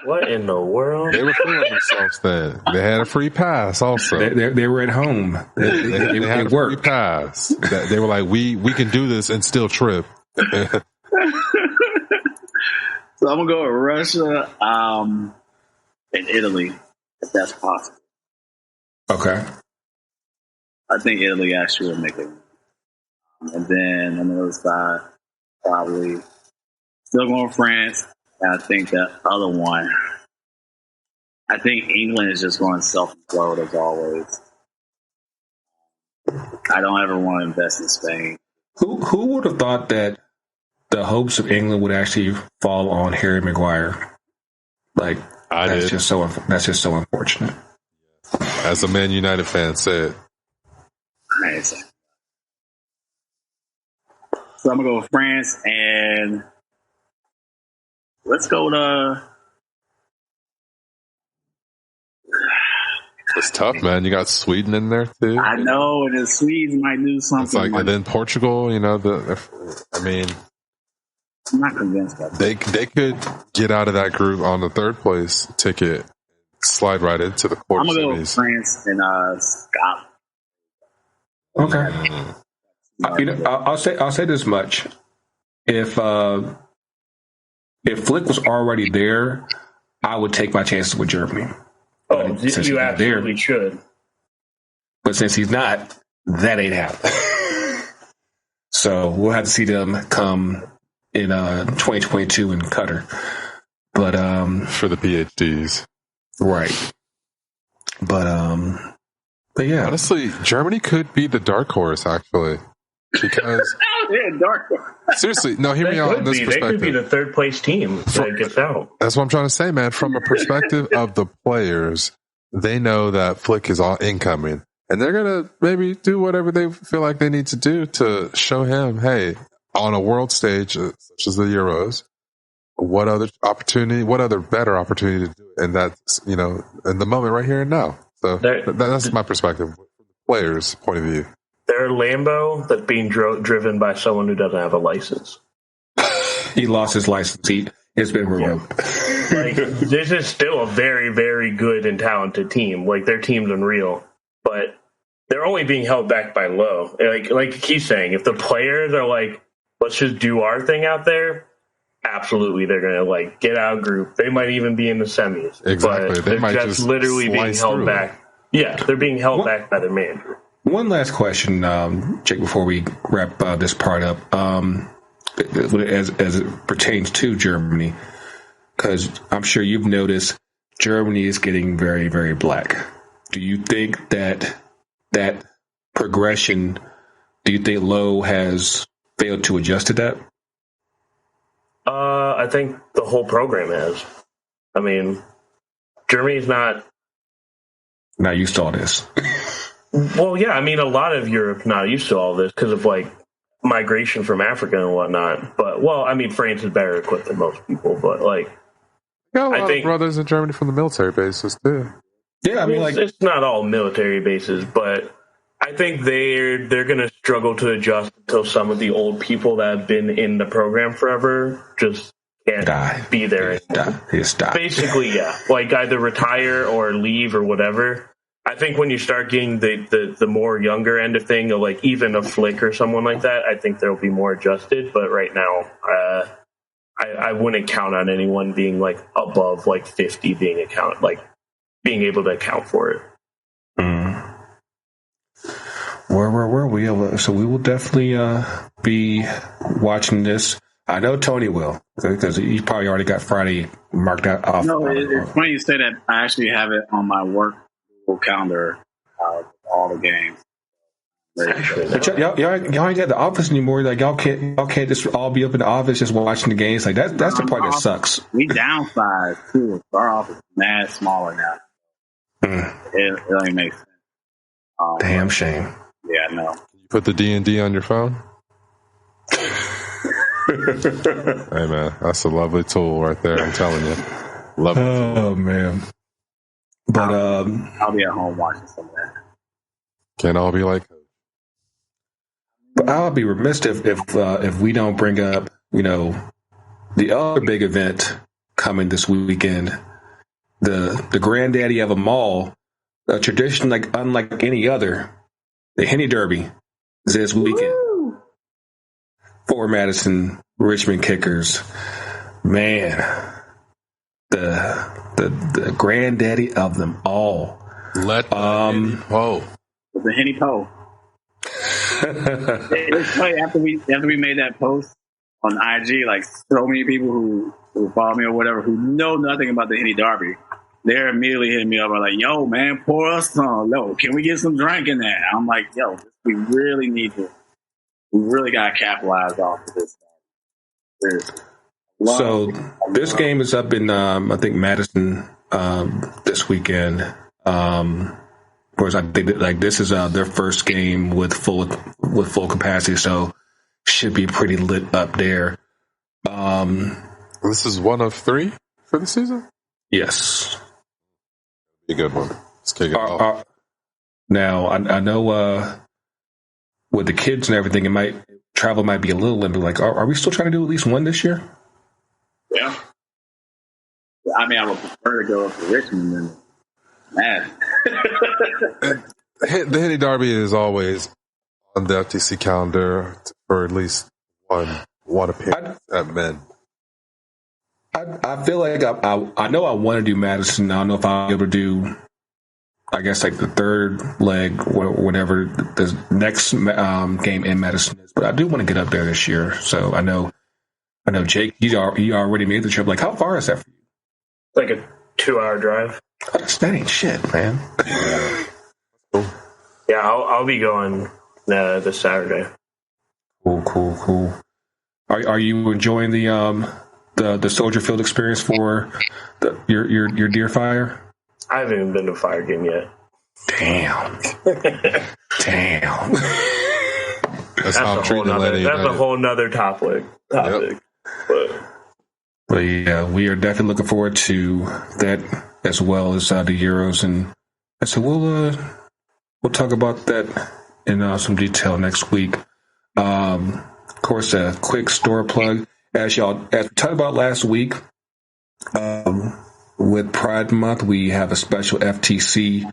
What in the world? They were feeling themselves then. They had a free pass also. They were at home. They had a free pass. They were like, we can do this and still trip. So I'm going to go with Russia and Italy, if that's possible. Okay. I think Italy actually will make it. And then on the other side, probably still going with France. And I think that other one, I think England is just going self-implode as always. I don't ever want to invest in Spain. Who would have thought that the hopes of England would actually fall on Harry Maguire? Like, that's just so unfortunate. As a Man United fan said. Nice. So I'm going to go with France, and let's go to... It's tough, man. You got Sweden in there, too. I know, and the Swedes might do something. It's like, and then Portugal, I'm not convinced by that. They could get out of that group on the third place ticket, slide right into the quarter semis. I'm going to go with France and Scotland. Okay. I'll say this much: if Flick was already there, I would take my chances with Germany. Oh, you absolutely should. But since he's not, that ain't happening. So we'll have to see them come in 2022 in Qatar. But for the PhDs, right? But yeah, honestly, Germany could be the dark horse actually, because dark horse. Seriously, no, hear me out on this perspective. They could be the third place team that gets out. That's what I'm trying to say, man. From a perspective of the players, they know that Flick is incoming, and they're gonna maybe do whatever they feel like they need to do to show him, hey, on a world stage such as the Euros, what other better opportunity to do it? And that's in the moment right here and now. So that's my perspective, from the players' point of view. They're a Lambo that's being driven by someone who doesn't have a license. He lost his license. It's been revoked. Like, this is still a very, very good and talented team. Like, their team's unreal, but they're only being held back by low. Like he's saying, if the players are like, let's just do our thing out there, absolutely, they're gonna get out group. They might even be in the semis. Exactly, but they're just literally being held back. Yeah, they're being held back by their manager. One last question, Jake, before we wrap this part up, as it pertains to Germany, because I'm sure you've noticed Germany is getting very, very black. Do you think that progression? Do you think Lowe has failed to adjust to that? I think the whole program is. I mean, Germany's not used to all this. Well, yeah, I mean, a lot of Europe's not used to all this because of like migration from Africa and whatnot. But I mean, France is better equipped than most people. But like, got a lot of brothers in Germany from the military bases too. Yeah, I mean, like, it's not all military bases, but I think they're going to struggle to adjust until some of the old people that have been in the program forever just can't be there anymore. Basically, yeah, like either retire or leave or whatever. I think when you start getting the more younger end of thing, like even a Flick or someone like that, I think they'll be more adjusted. But right now, I wouldn't count on anyone being like above like 50 being able to account for it. Where were we? So we will definitely be watching this. I know Tony will, because he probably already got Friday marked out off. No, it's funny you say that. I actually have it on my work calendar, all the games. But y'all ain't got the office anymore. Like y'all can't just all be up in the office just watching the games. Like that's the part that sucks. We downsized too. Our office is mad smaller now. It really makes sense. Damn shame. Yeah, I know. You put the D&D on your phone? Hey man, that's a lovely tool right there. I'm telling you, love it. Oh man. But I'll be at home watching some of that. Can't all be like. But I'll be remiss if we don't bring up, the other big event coming this weekend, the granddaddy of them all, a tradition unlike any other, the Henny Derby is this weekend. Woo! For Madison Richmond Kickers, man, the granddaddy of them all. Let Henny Poe. The Henny Poe. It was funny after we made that post on IG, like so many people who follow me or whatever who know nothing about the Henny Derby, they're immediately hitting me up like, "Yo, man, pour us some. Yo, can we get some drink in there?" I'm like, "Yo, we really got to capitalize off of this." So this game is up in I think Madison this weekend. Of course, I think that this is their first game with full capacity, so should be pretty lit up there. This is one of 3 for the season. Yes, be a good one. Let's kick it off. Now I know with the kids and everything, travel might be a little limited. Like, are we still trying to do at least one this year? Yeah. I mean, I would prefer to go up to Richmond than Madison. The Henny Derby is always on the FTC calendar for at least one appearance at men. I feel like I know I want to do Madison. I don't know if I'll be able to do, I guess, like the third leg, whatever the next game in Madison is. But I do want to get up there this year. So I know Jake, he already made the trip. Like, how far is that for you? Like a 2-hour drive. That ain't shit, man. Yeah, I'll be going this Saturday. Cool. Are you enjoying the Soldier Field experience for your Deer Fire? I haven't even been to a fire game yet. Damn. That's how I'm treating Atlanta United. That's a whole nother topic. Yep. But yeah, we are definitely looking forward to that as well as the Euros, and so we'll talk about that in some detail next week. Of course, a quick store plug as we talked about last week. With Pride Month, we have a special FTC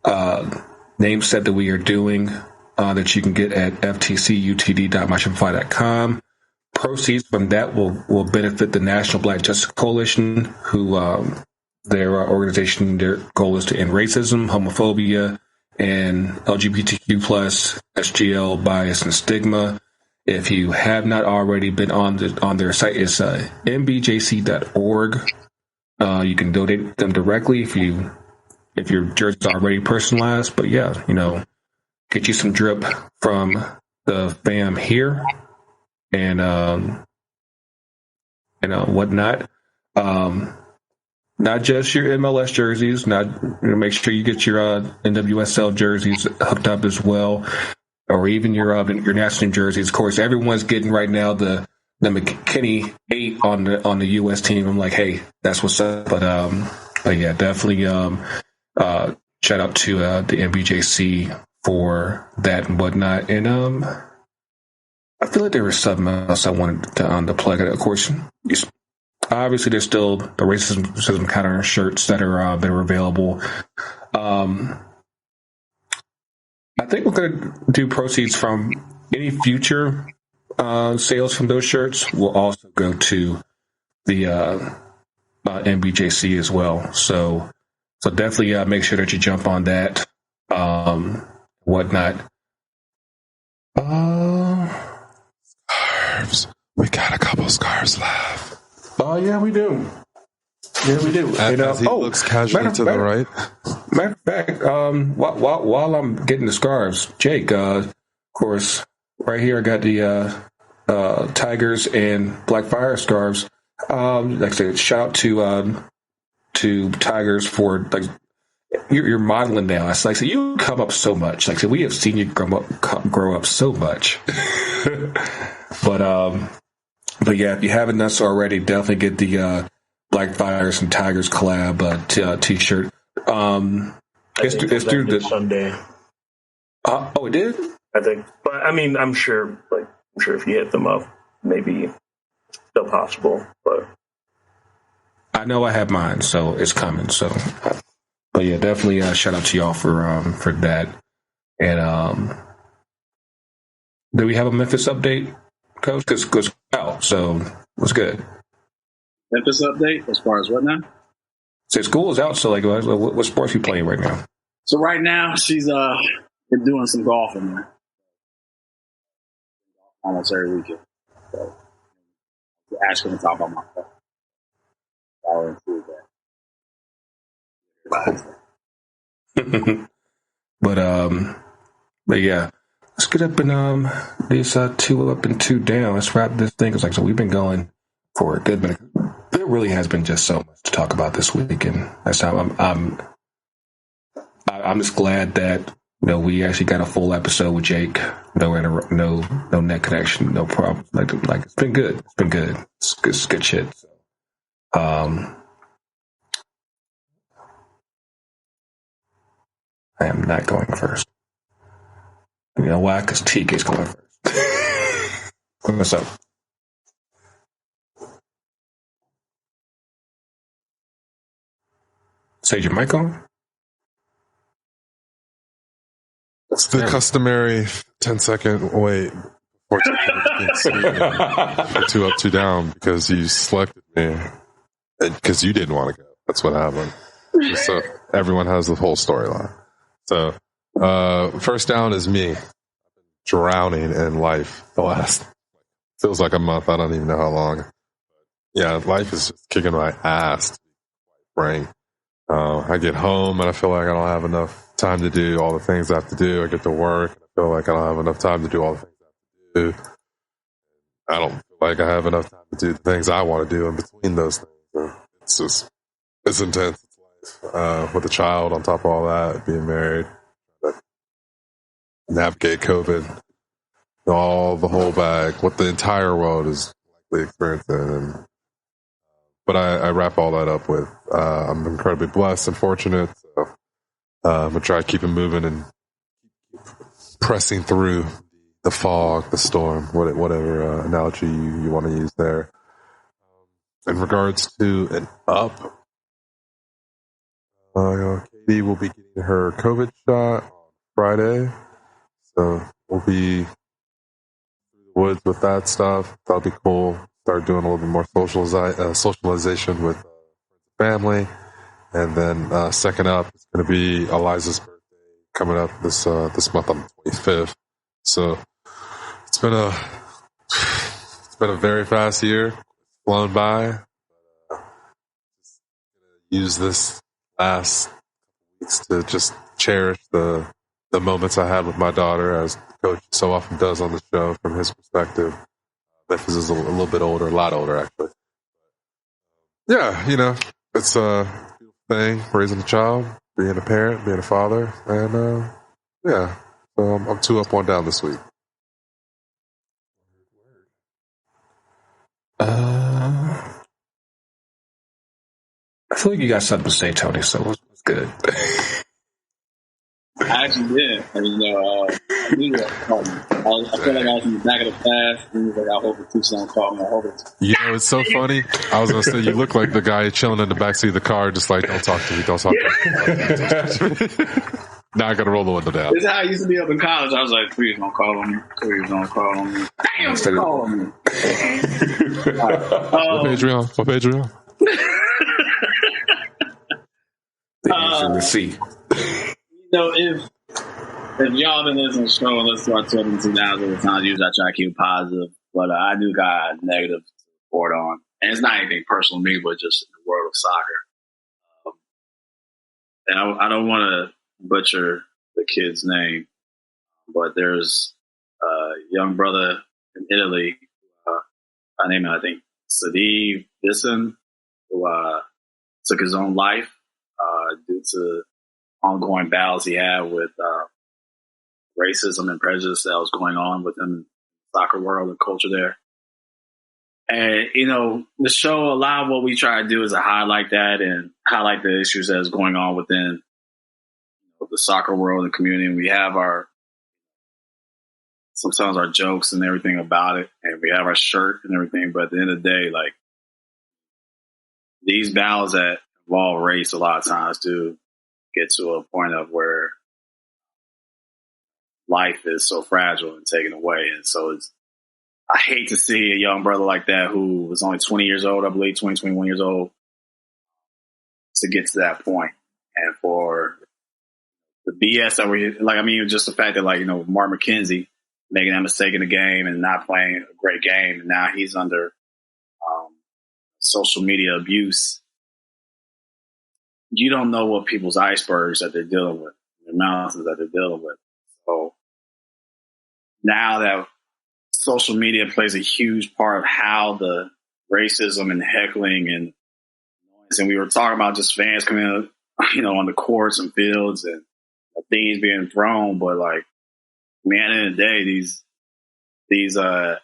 nameset that we are doing that you can get at FTCUTD.myshopify.com. Proceeds from that will benefit the National Black Justice Coalition, who their organization, their goal is to end racism, homophobia, and LGBTQ plus SGL bias and stigma. If you have not already been on their site, it's mbjc.org. You can donate them directly if your jersey's already personalized. But yeah, get you some drip from the fam here. And whatnot. Not just your MLS jerseys. Make sure you get your NWSL jerseys hooked up as well, or even your national jerseys. Of course, everyone's getting right now the McKinney 8 on the U.S. team. I'm like, hey, that's what's up. But yeah, definitely shout out to the NBJC for that and whatnot. And I feel like there was something else I wanted to plug. Of course, obviously there's still the racism counter shirts that are available. I think we're going to do proceeds from any future sales from those shirts will also go to the NBJC as well. So definitely make sure that you jump on that. Whatnot. Scarves. We got a couple scarves left. Oh, yeah, we do. Yeah, we do. As he looks casually to the right. Matter of fact, while I'm getting the scarves, Jake, of course, right here I got the Tigers and Black Fire scarves. Like I said, shout out to Tigers for like you're modeling now. It's like so you come up so much. Like I said, we have seen you grow up so much. But yeah, if you haven't done so already, definitely get the Black Fires and Tigers collab t-shirt. It's through the Sunday. Oh, it did? I think, but I mean, I'm sure if you hit them up, maybe still possible. But I know I have mine, so it's coming. So, but yeah, definitely shout out to y'all for that. And do we have a Memphis update, Coach? Because out, so what's good? Memphis update as far as what now? So school is out, so like, what sports are you playing right now? So right now she's been doing some golfing, man. Almost every weekend. So Ash gonna talk about my phone. I'll include that. But yeah, let's get up in these 2 up and 2 down. Let's wrap this thing. It's like so we've been going for a good minute. There really has been just so much to talk about this week, and that's how I'm just glad that we actually got a full episode with Jake. No net connection, no problem. Like it's been good. It's been good. It's good shit. I am not going first. You know why? Because TK's going first. What's up? Sage your mic on? It's the customary 10-second wait before for 2 up, 2 down because you selected me and because you didn't want to go. That's what happened. So everyone has the whole storyline. So first down is me drowning in life the last feels like a month. I don't even know how long. Yeah, life is just kicking my ass. Frank. I get home and I feel like I don't have enough time to do all the things I have to do. I get to work and I feel like I don't have enough time to do all the things I have to do. I don't feel like I have enough time to do the things I want to do in between those things. It's intense. It's life. With a child on top of all that, being married, navigate COVID, all the whole bag, what the entire world is likely experiencing. But I wrap all that up with I'm incredibly blessed and fortunate. So I'm going to try to keep it moving and pressing through the fog, the storm, whatever analogy you want to use there. In regards to an up, Katie will be getting her COVID shot on Friday. So we'll be through the woods with that stuff. That'll be cool. Start doing a little bit more socialization with family. And then second up is going to be Eliza's birthday coming up this month on the 25th. So it's been a very fast year, flown by. Just use this last weeks to just cherish the moments I had with my daughter, as Coach so often does on the show from his perspective. Memphis is a little bit older, a lot older actually. Yeah, it's a thing, raising a child, being a parent, being a father, and yeah. So I'm 2 up, 1 down this week. I feel like you got something to say, Tony. So it's good. I actually did. I knew that caught me. I feel like I was in the back of the class, and he was like, I hope the teacher don't call me. I hope it's... It's so funny. I was going to say, you look like the guy chilling in the backseat of the car, just like, don't talk to me, don't talk to me. Now I got to roll the window down. This is how I used to be up in college. I was like, please don't call on me. Please don't call on me. Damn, call on me. What page are we on? What page are we on? The answer to C. If y'all been listening to the show, let's start talking 2000 all the time. Usually I try to keep it positive, but I do got a negative to report on. And it's not anything personal to me, but just in the world of soccer. And I don't want to butcher the kid's name, but there's a young brother in Italy, I name it, I think, Sadiq Bisson, who took his own life due to ongoing battles he had with racism and prejudice that was going on within the soccer world and culture there. And, the show, a lot of what we try to do is to highlight that and highlight the issues that is going on within the soccer world and community. And we have sometimes our jokes and everything about it, and we have our shirt and everything. But at the end of the day, like, these battles that involve race a lot of times do get to a point of where life is so fragile and taken away. And so I hate to see a young brother like that who was only 20 years old, I believe 20, 21 years old, to get to that point. And for the BS that just the fact that Mark McKenzie making that mistake in the game and not playing a great game. And now he's under social media abuse. You don't know what people's icebergs that they're dealing with, the mountains that they're dealing with. So now that social media plays a huge part of how the racism and heckling and we were talking about just fans coming in, on the courts and fields and things being thrown, but at the end of the day, these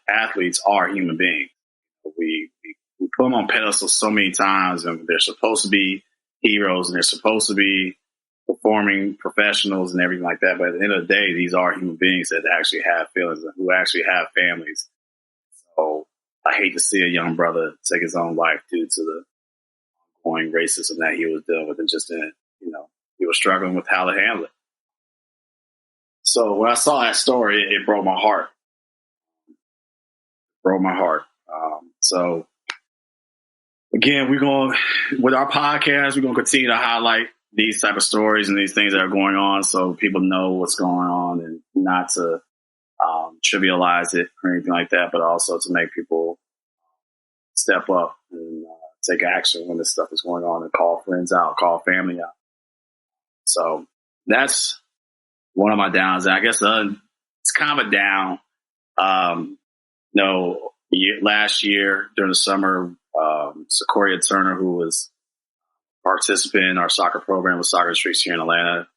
athletes are human beings. We put them on pedestals so many times, and they're supposed to be heroes, and they're supposed to be performing professionals and everything like that. But at the end of the day, these are human beings that actually have feelings and who actually have families. So I hate to see a young brother take his own life due to the ongoing racism that he was dealing with, and just he was struggling with how to handle it. So when I saw that story, it broke my heart. So again, with our podcast, we're going to continue to highlight these type of stories and these things that are going on so people know what's going on, and not to trivialize it or anything like that, but also to make people step up and take action when this stuff is going on and call friends out, call family out. So that's one of my downs. And I guess it's kind of a down. Last year during the summer, Sequoia Turner, who was a participant in our soccer program with Soccer Streets here in Atlanta,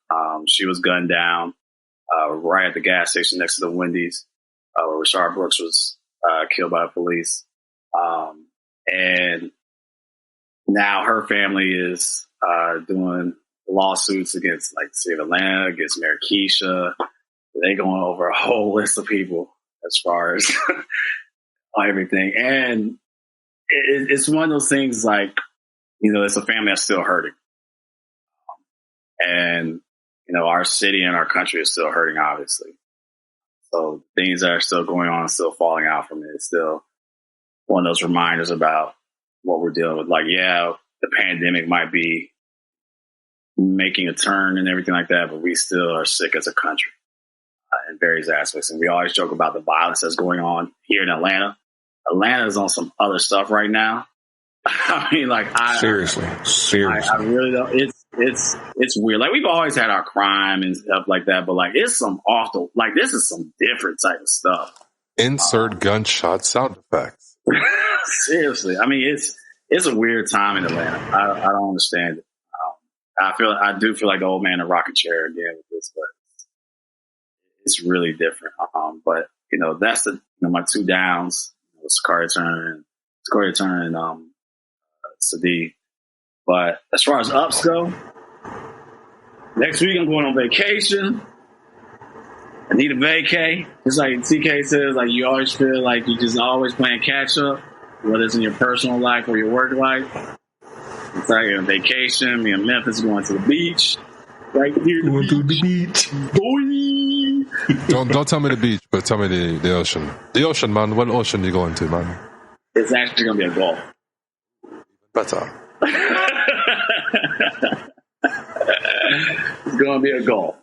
she was gunned down right at the gas station next to the Wendy's, where Rashard Brooks was killed by the police. And now her family is doing lawsuits against the city of Atlanta, against Mayor Keisha. They going over a whole list of people as far as everything. And it's one of those things it's a family that's still hurting. And, our city and our country is still hurting, obviously. So things that are still going on, still falling out from it. It's still one of those reminders about what we're dealing with. The pandemic might be making a turn and everything like that, but we still are sick as a country in various aspects. And we always joke about the violence that's going on here in Atlanta. Atlanta is on some other stuff right now. I mean, seriously. I really don't. It's weird. We've always had our crime and stuff like that, but it's some awful. This is some different type of stuff. Insert gunshot sound effects. Seriously, I mean, it's a weird time in Atlanta. I don't understand it. I do feel like the old man in a rocking chair again with this, but it's really different. But that's my two downs. Sakaria Turner and Sadiq. But as far as ups go, next week I'm going on vacation. I need a vacay. Just like TK says, like you always feel like you're just always playing catch up, whether it's in your personal life or your work life. It's like a vacation. Me and Memphis going to the beach. Right here. Going to the beach. Boy. Don't tell me the beach, but tell me the ocean. The ocean, man. What ocean are you going to, man? It's actually going to be a Gulf. Better. It's going to be a Gulf.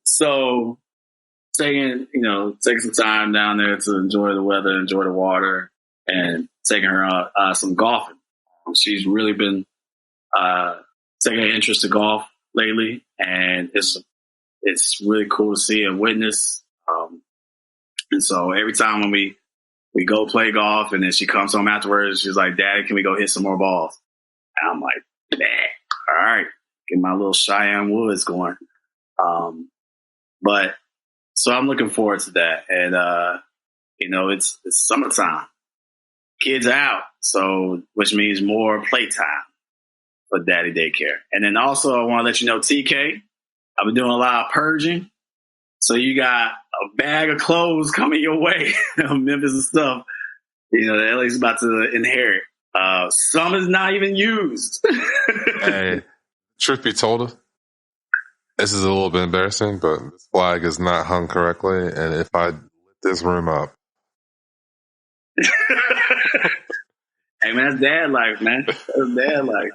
So taking some time down there to enjoy the weather, enjoy the water, and taking her some golfing. She's really been taking an interest in golf lately, and it's really cool to see and witness. And so every time when we go play golf, and then she comes home afterwards, she's like, "Daddy, can we go hit some more balls?" And I'm like, "All right, get my little Cheyenne Woods going." But so I'm looking forward to that, and it's summertime. Kids out, so which means more playtime for daddy daycare. And then also I want to let you know, TK, I've been doing a lot of purging. So you got a bag of clothes coming your way, Memphis and stuff. That LA's about to inherit. Some is not even used. Hey, truth be told, this is a little bit embarrassing, but this flag is not hung correctly, and if I lit this room up. Hey man, that's dad life, man. That's dad life.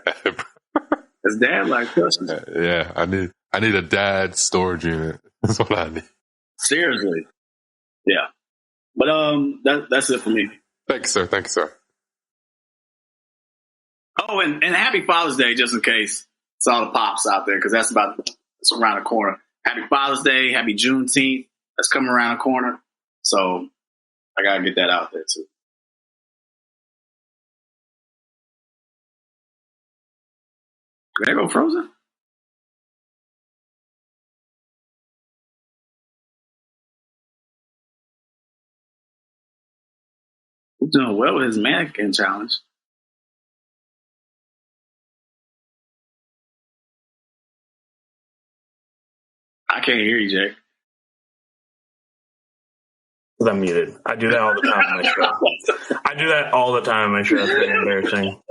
That's dad life, trust me. Yeah, I need a dad storage unit. That's what I need. Seriously. Yeah. But that's it for me. Thank you, sir. Oh, and happy Father's Day, just in case it's all the pops out there, because it's around the corner. Happy Father's Day, happy Juneteenth. That's coming around the corner. So I gotta get that out there too. Did I go frozen? He's doing well with his mannequin challenge. I can't hear you, Jake. I'm muted. I do that all the time on my show. It's very embarrassing.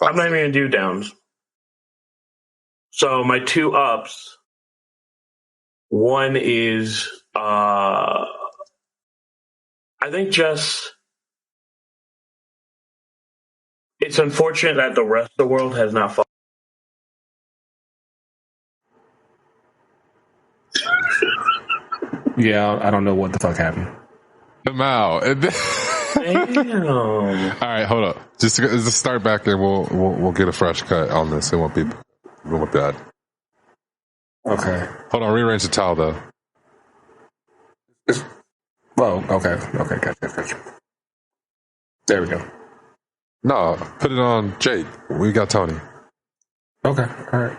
I'm not even going to do downs. So my two ups, one is, I think just, it's unfortunate that the rest of the world has not followed. Yeah, I don't know what the fuck happened. Come out. Damn. All right, hold up. Just start back and we'll get a fresh cut on this. It won't be bad. Okay. Hold on, rearrange the towel though. Okay, gotcha. There we go. No, put it on Jake. We got Tony. Okay, all right.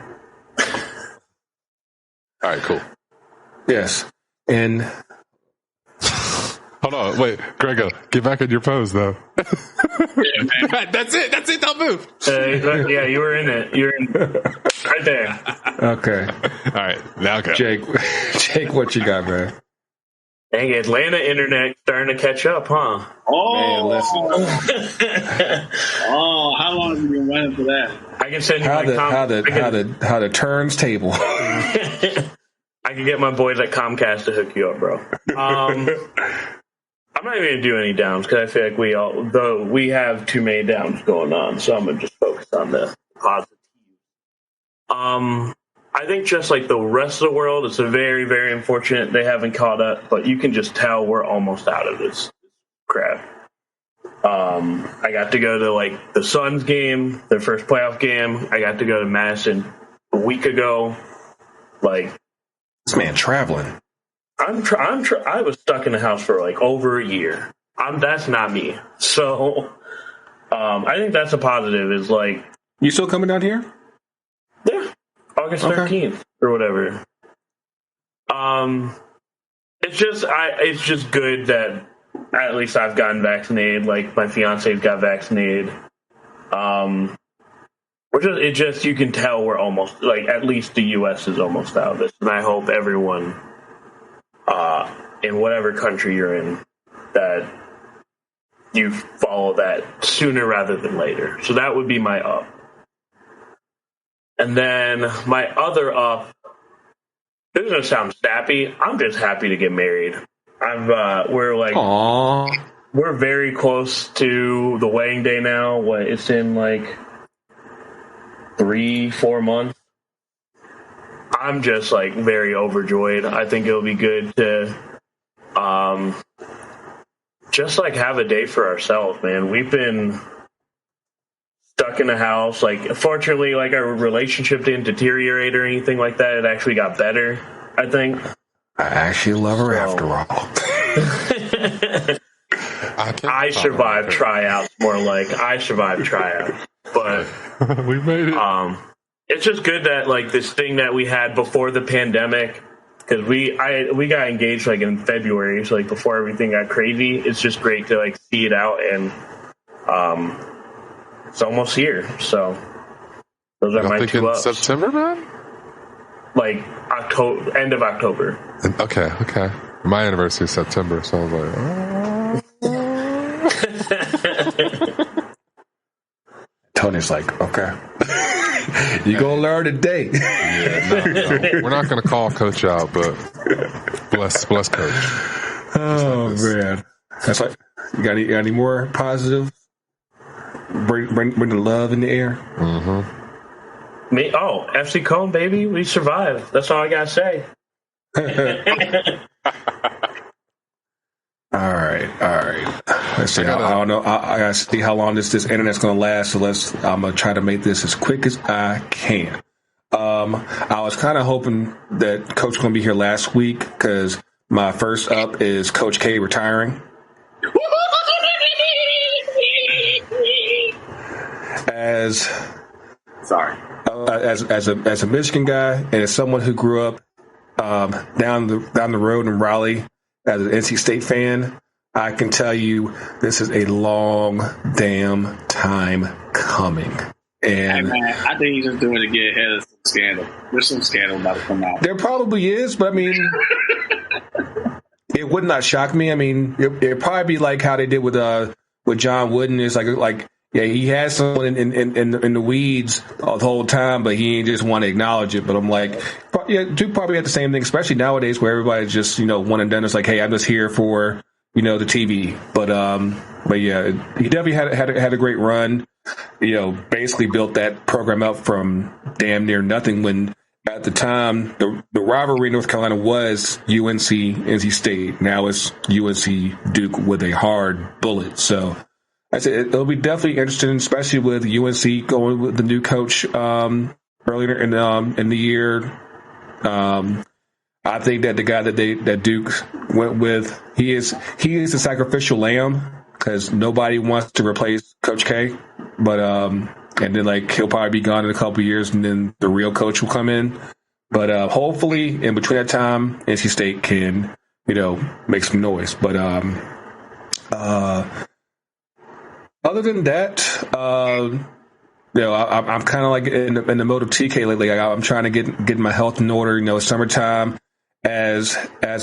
All right, cool. Yes, and hold on, wait, Grego, get back in your pose though. Yeah, man. That's it. Don't move. Yeah, you were in it. You're in right there. Okay. All right, now go. Jake, what you got, man? Dang, Atlanta internet starting to catch up, huh? Oh, Man, listen. Oh, how long have you been waiting for that? I can send you How my the turns table. I can get my boys at Comcast to hook you up, bro. I'm not even gonna do any downs because I feel like we have too many downs going on, so I'm gonna just focus on the positive. I think just like the rest of the world, it's a very, very unfortunate they haven't caught up, but you can just tell we're almost out of this crap. I got to go to like the Suns game, their first playoff game. I got to go to Madison a week ago. Like, This man traveling. I was stuck in the house for like over a year. That's not me. So I think that's a positive. Is like, you still coming down here? Yeah, August 13th or whatever. It's just good that at least I've gotten vaccinated. Like my fiance's got vaccinated. You can tell we're almost, like, at least the U.S. is almost out of this, and I hope everyone in whatever country you're in that you follow that sooner rather than later. So that would be my up. And then my other up, this is gonna sound snappy. I'm just happy to get married. We're very close to the wedding day now. It's in like 3-4 months. I'm just like very overjoyed. I think it'll be good to just like have a day for ourselves, man. We've been stuck in the house. Like, fortunately, like, our relationship didn't deteriorate or anything like that. It actually got better, I think. I actually love her after all. I survived tryouts, more like I survived tryouts. But we made it. It's just good that, like, this thing that we had before the pandemic, because we got engaged like in February, so like before everything got crazy. It's just great to like see it out, and it's almost here. So those are my two ups. September, man. Like October, end of October. Okay. My anniversary is September, so I was like, Tony's like, okay. You gonna learn today. Yeah, no. We're not gonna call Coach out, but bless Coach. Oh man, that's like, you got any more positive? Bring the love in the air. Mm-hmm. FC Cone, baby, we survived. That's all I gotta say. All right. Let's see. I don't know. I gotta see how long this internet's gonna last. So I'm gonna try to make this as quick as I can. I was kind of hoping that Coach was gonna be here last week because my first up is Coach K retiring. As a Michigan guy and as someone who grew up down the road in Raleigh as an NC State fan, I can tell you this is a long damn time coming. And hey man, I think he's just doing it to get ahead of some scandal. There's some scandal about to come out. There probably is, but I mean, it would not shock me. I mean, it'd probably be like how they did with John Wooden. It's like yeah, he had someone in the weeds the whole time, but he ain't just want to acknowledge it. But I'm like, yeah, Duke probably had the same thing, especially nowadays where everybody's just one and done. It's like, hey, I'm just here for the TV. But yeah, he definitely had a great run. Basically built that program up from damn near nothing when at the time the rivalry in North Carolina was UNC NC State. Now it's UNC Duke with a hard bullet. So I said it'll be definitely interesting, especially with UNC going with the new coach earlier in the year. I think that the guy that Duke went with, he is the sacrificial lamb because nobody wants to replace Coach K. But and then he'll probably be gone in a couple of years, and then the real coach will come in. But hopefully, in between that time, NC State can make some noise. But other than that, I'm kind of like in the mode of TK lately. I'm trying to get my health in order. Summertime, as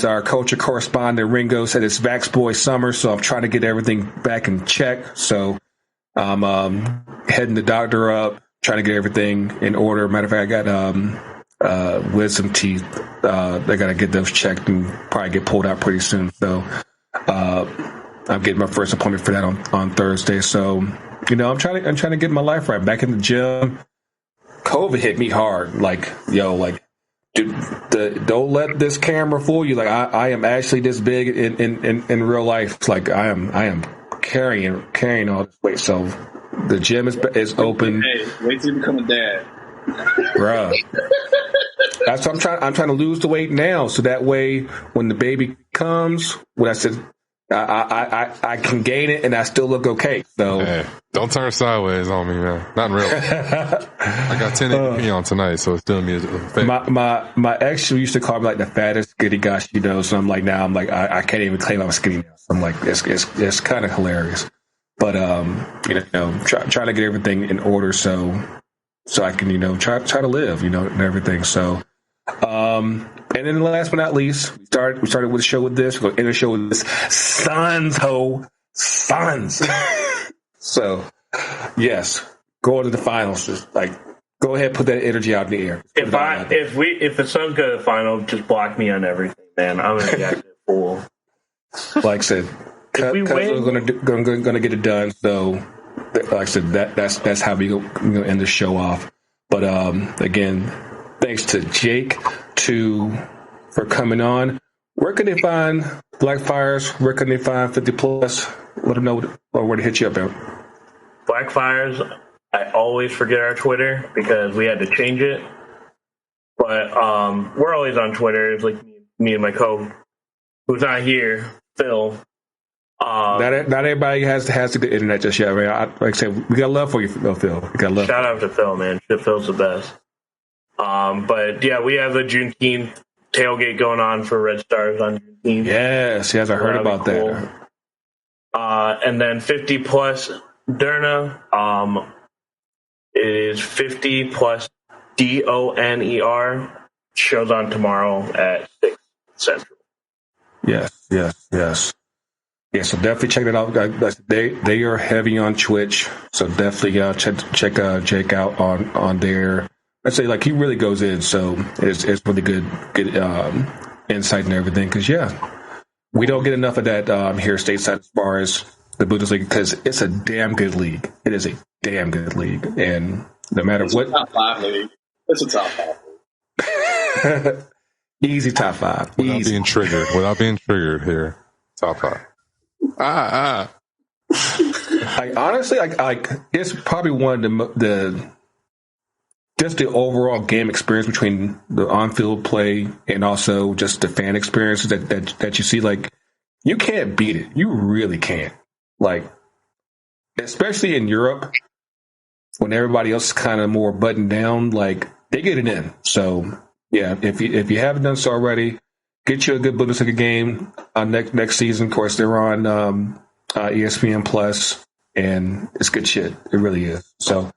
our culture correspondent Ringo said, it's Vax Boy summer, so I'm trying to get everything back in check. So I'm heading the doctor up, trying to get everything in order. Matter of fact, I got wisdom teeth. They got to get those checked and probably get pulled out pretty soon. So I'm getting my first appointment for that on Thursday. So I'm trying to get my life right. Back in the gym. COVID hit me hard. Dude, don't let this camera fool you. I am actually this big in real life. I am carrying all this weight. So the gym is open. Hey, wait till you become a dad, bruh. That's what I'm trying to lose the weight now, so that way when the baby comes, when I said I can gain it and I still look okay. So hey, don't turn sideways on me, man. Not really. I got 1080p on tonight, so it's doing me a favor. My ex used to call me like the fattest skinny guy she knows. So I'm like, now I'm like, I can't even claim I'm skinny now. So I'm like, it's kind of hilarious. But trying to get everything in order so I can try to live and everything. So and then last but not least, we started with the show with this. We're going to end the show with this Suns. So yes, going to the finals. Just like go ahead, put that energy out in the air. If the Suns go to the final, just block me on everything, man. I'm gonna be active fool. Like I said, we win, we're gonna get it done. So, like I said, that's how we're gonna end the show off. But again, thanks to Jake for coming on. Where can they find Blackfires? Where can they find 50 Plus? Let them know where to hit you up at. Blackfires. I always forget our Twitter because we had to change it. But we're always on Twitter. It's like me and my who's not here, Phil. Not everybody has the internet just yet. I mean, like I said, we got love for you, Phil. We got love. Shout out to Phil, man. Phil's the best. But yeah, we have a Juneteenth tailgate going on for Red Stars on Juneteenth. Yes, I heard about cool. that. And then 50 Plus Derna. It is 50 Plus DONER. Shows on tomorrow at 6 Central. Yes. Yeah, so definitely check that out. They are heavy on Twitch, so definitely check Jake out on there. I'd say like he really goes in, so it's really good insight and everything. Because we don't get enough of that here stateside as far as the Bundesliga because it's a damn good league. It is a damn good league, and no matter what, top 5 league. It's a top 5. Easy top 5. Without being triggered here, top 5. Like honestly, like it's probably one of the just the overall game experience between the on-field play and also just the fan experiences that you see. Like you can't beat it. You really can't. Like especially in Europe when everybody else is kind of more buttoned down. Like they get it in. So yeah, if you haven't done so already. Get you a good Bundesliga game next season. Of course, they're on ESPN Plus, and it's good shit. It really is. So,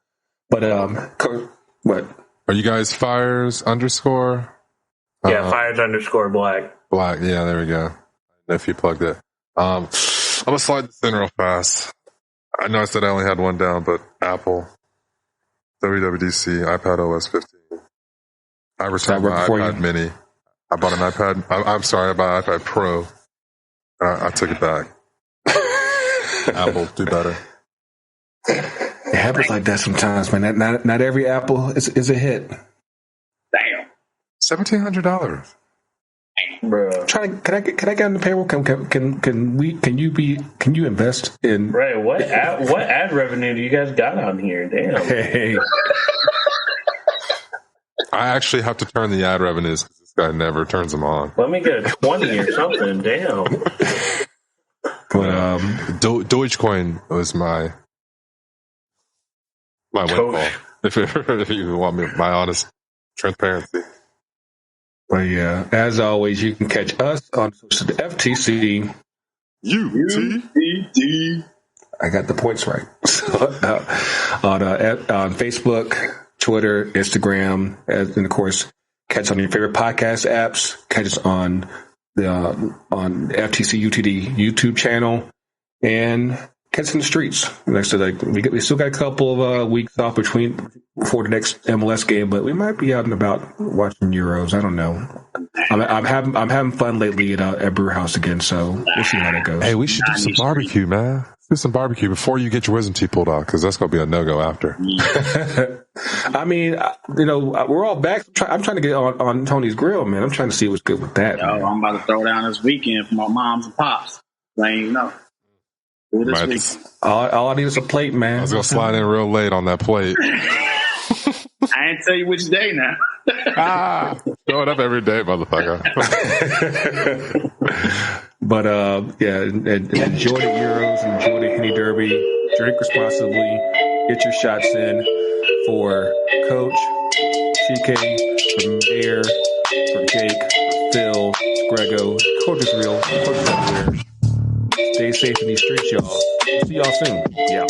but what? Are you guys Fires _? Yeah, Fires _ Black. Yeah, there we go. I don't know if you plugged it. I'm gonna slide this in real fast. I know I said I only had one down, but Apple, WWDC, iPad OS 15. I returned my iPad Mini. I bought an iPad. I'm sorry, I bought an iPad Pro. I took it back. Apple, do better. It happens like that sometimes, man. Not every Apple is a hit. Damn. $1,700. Bro. Can I get on the payroll? Can you invest in? Right. What ad revenue do you guys got on here? Damn. Hey. I actually have to turn the ad revenues because this guy never turns them on. Let me get a 20 or something. Damn. But Dogecoin was my windfall. If you want me, my honest transparency. But yeah, as always, you can catch us on the FTC UTD. I got the points right. On Facebook, Twitter, Instagram, and of course, catch us on your favorite podcast apps. Catch us on the FTCUTD YouTube channel, and catch us in the streets. Like I said, we still got a couple of weeks off before the next MLS game, but we might be out and about watching Euros. I don't know. I'm having fun lately at Brew House again, so we'll see how that goes. Hey, we should do some barbecue, man. Do some barbecue before you get your wisdom teeth pulled out, because that's going to be a no-go after. I mean, we're all back. I'm trying to get on Tony's Grill, man. I'm trying to see what's good with that. Yo, I'm about to throw down this weekend for my moms and pops. I ain't know. Do this weekend. All I need is a plate, man. I was going to slide in real late on that plate. I I ain't tell you which day now. Show it up every day, motherfucker. But enjoy the Euros, enjoy the Henny Derby, drink responsibly, get your shots in. For Coach, TK, for Mayor, for Jake, for Phil, Grego, Coach is real, Coach is everywhere. Stay safe in these streets, y'all. We'll see y'all soon. Yeah.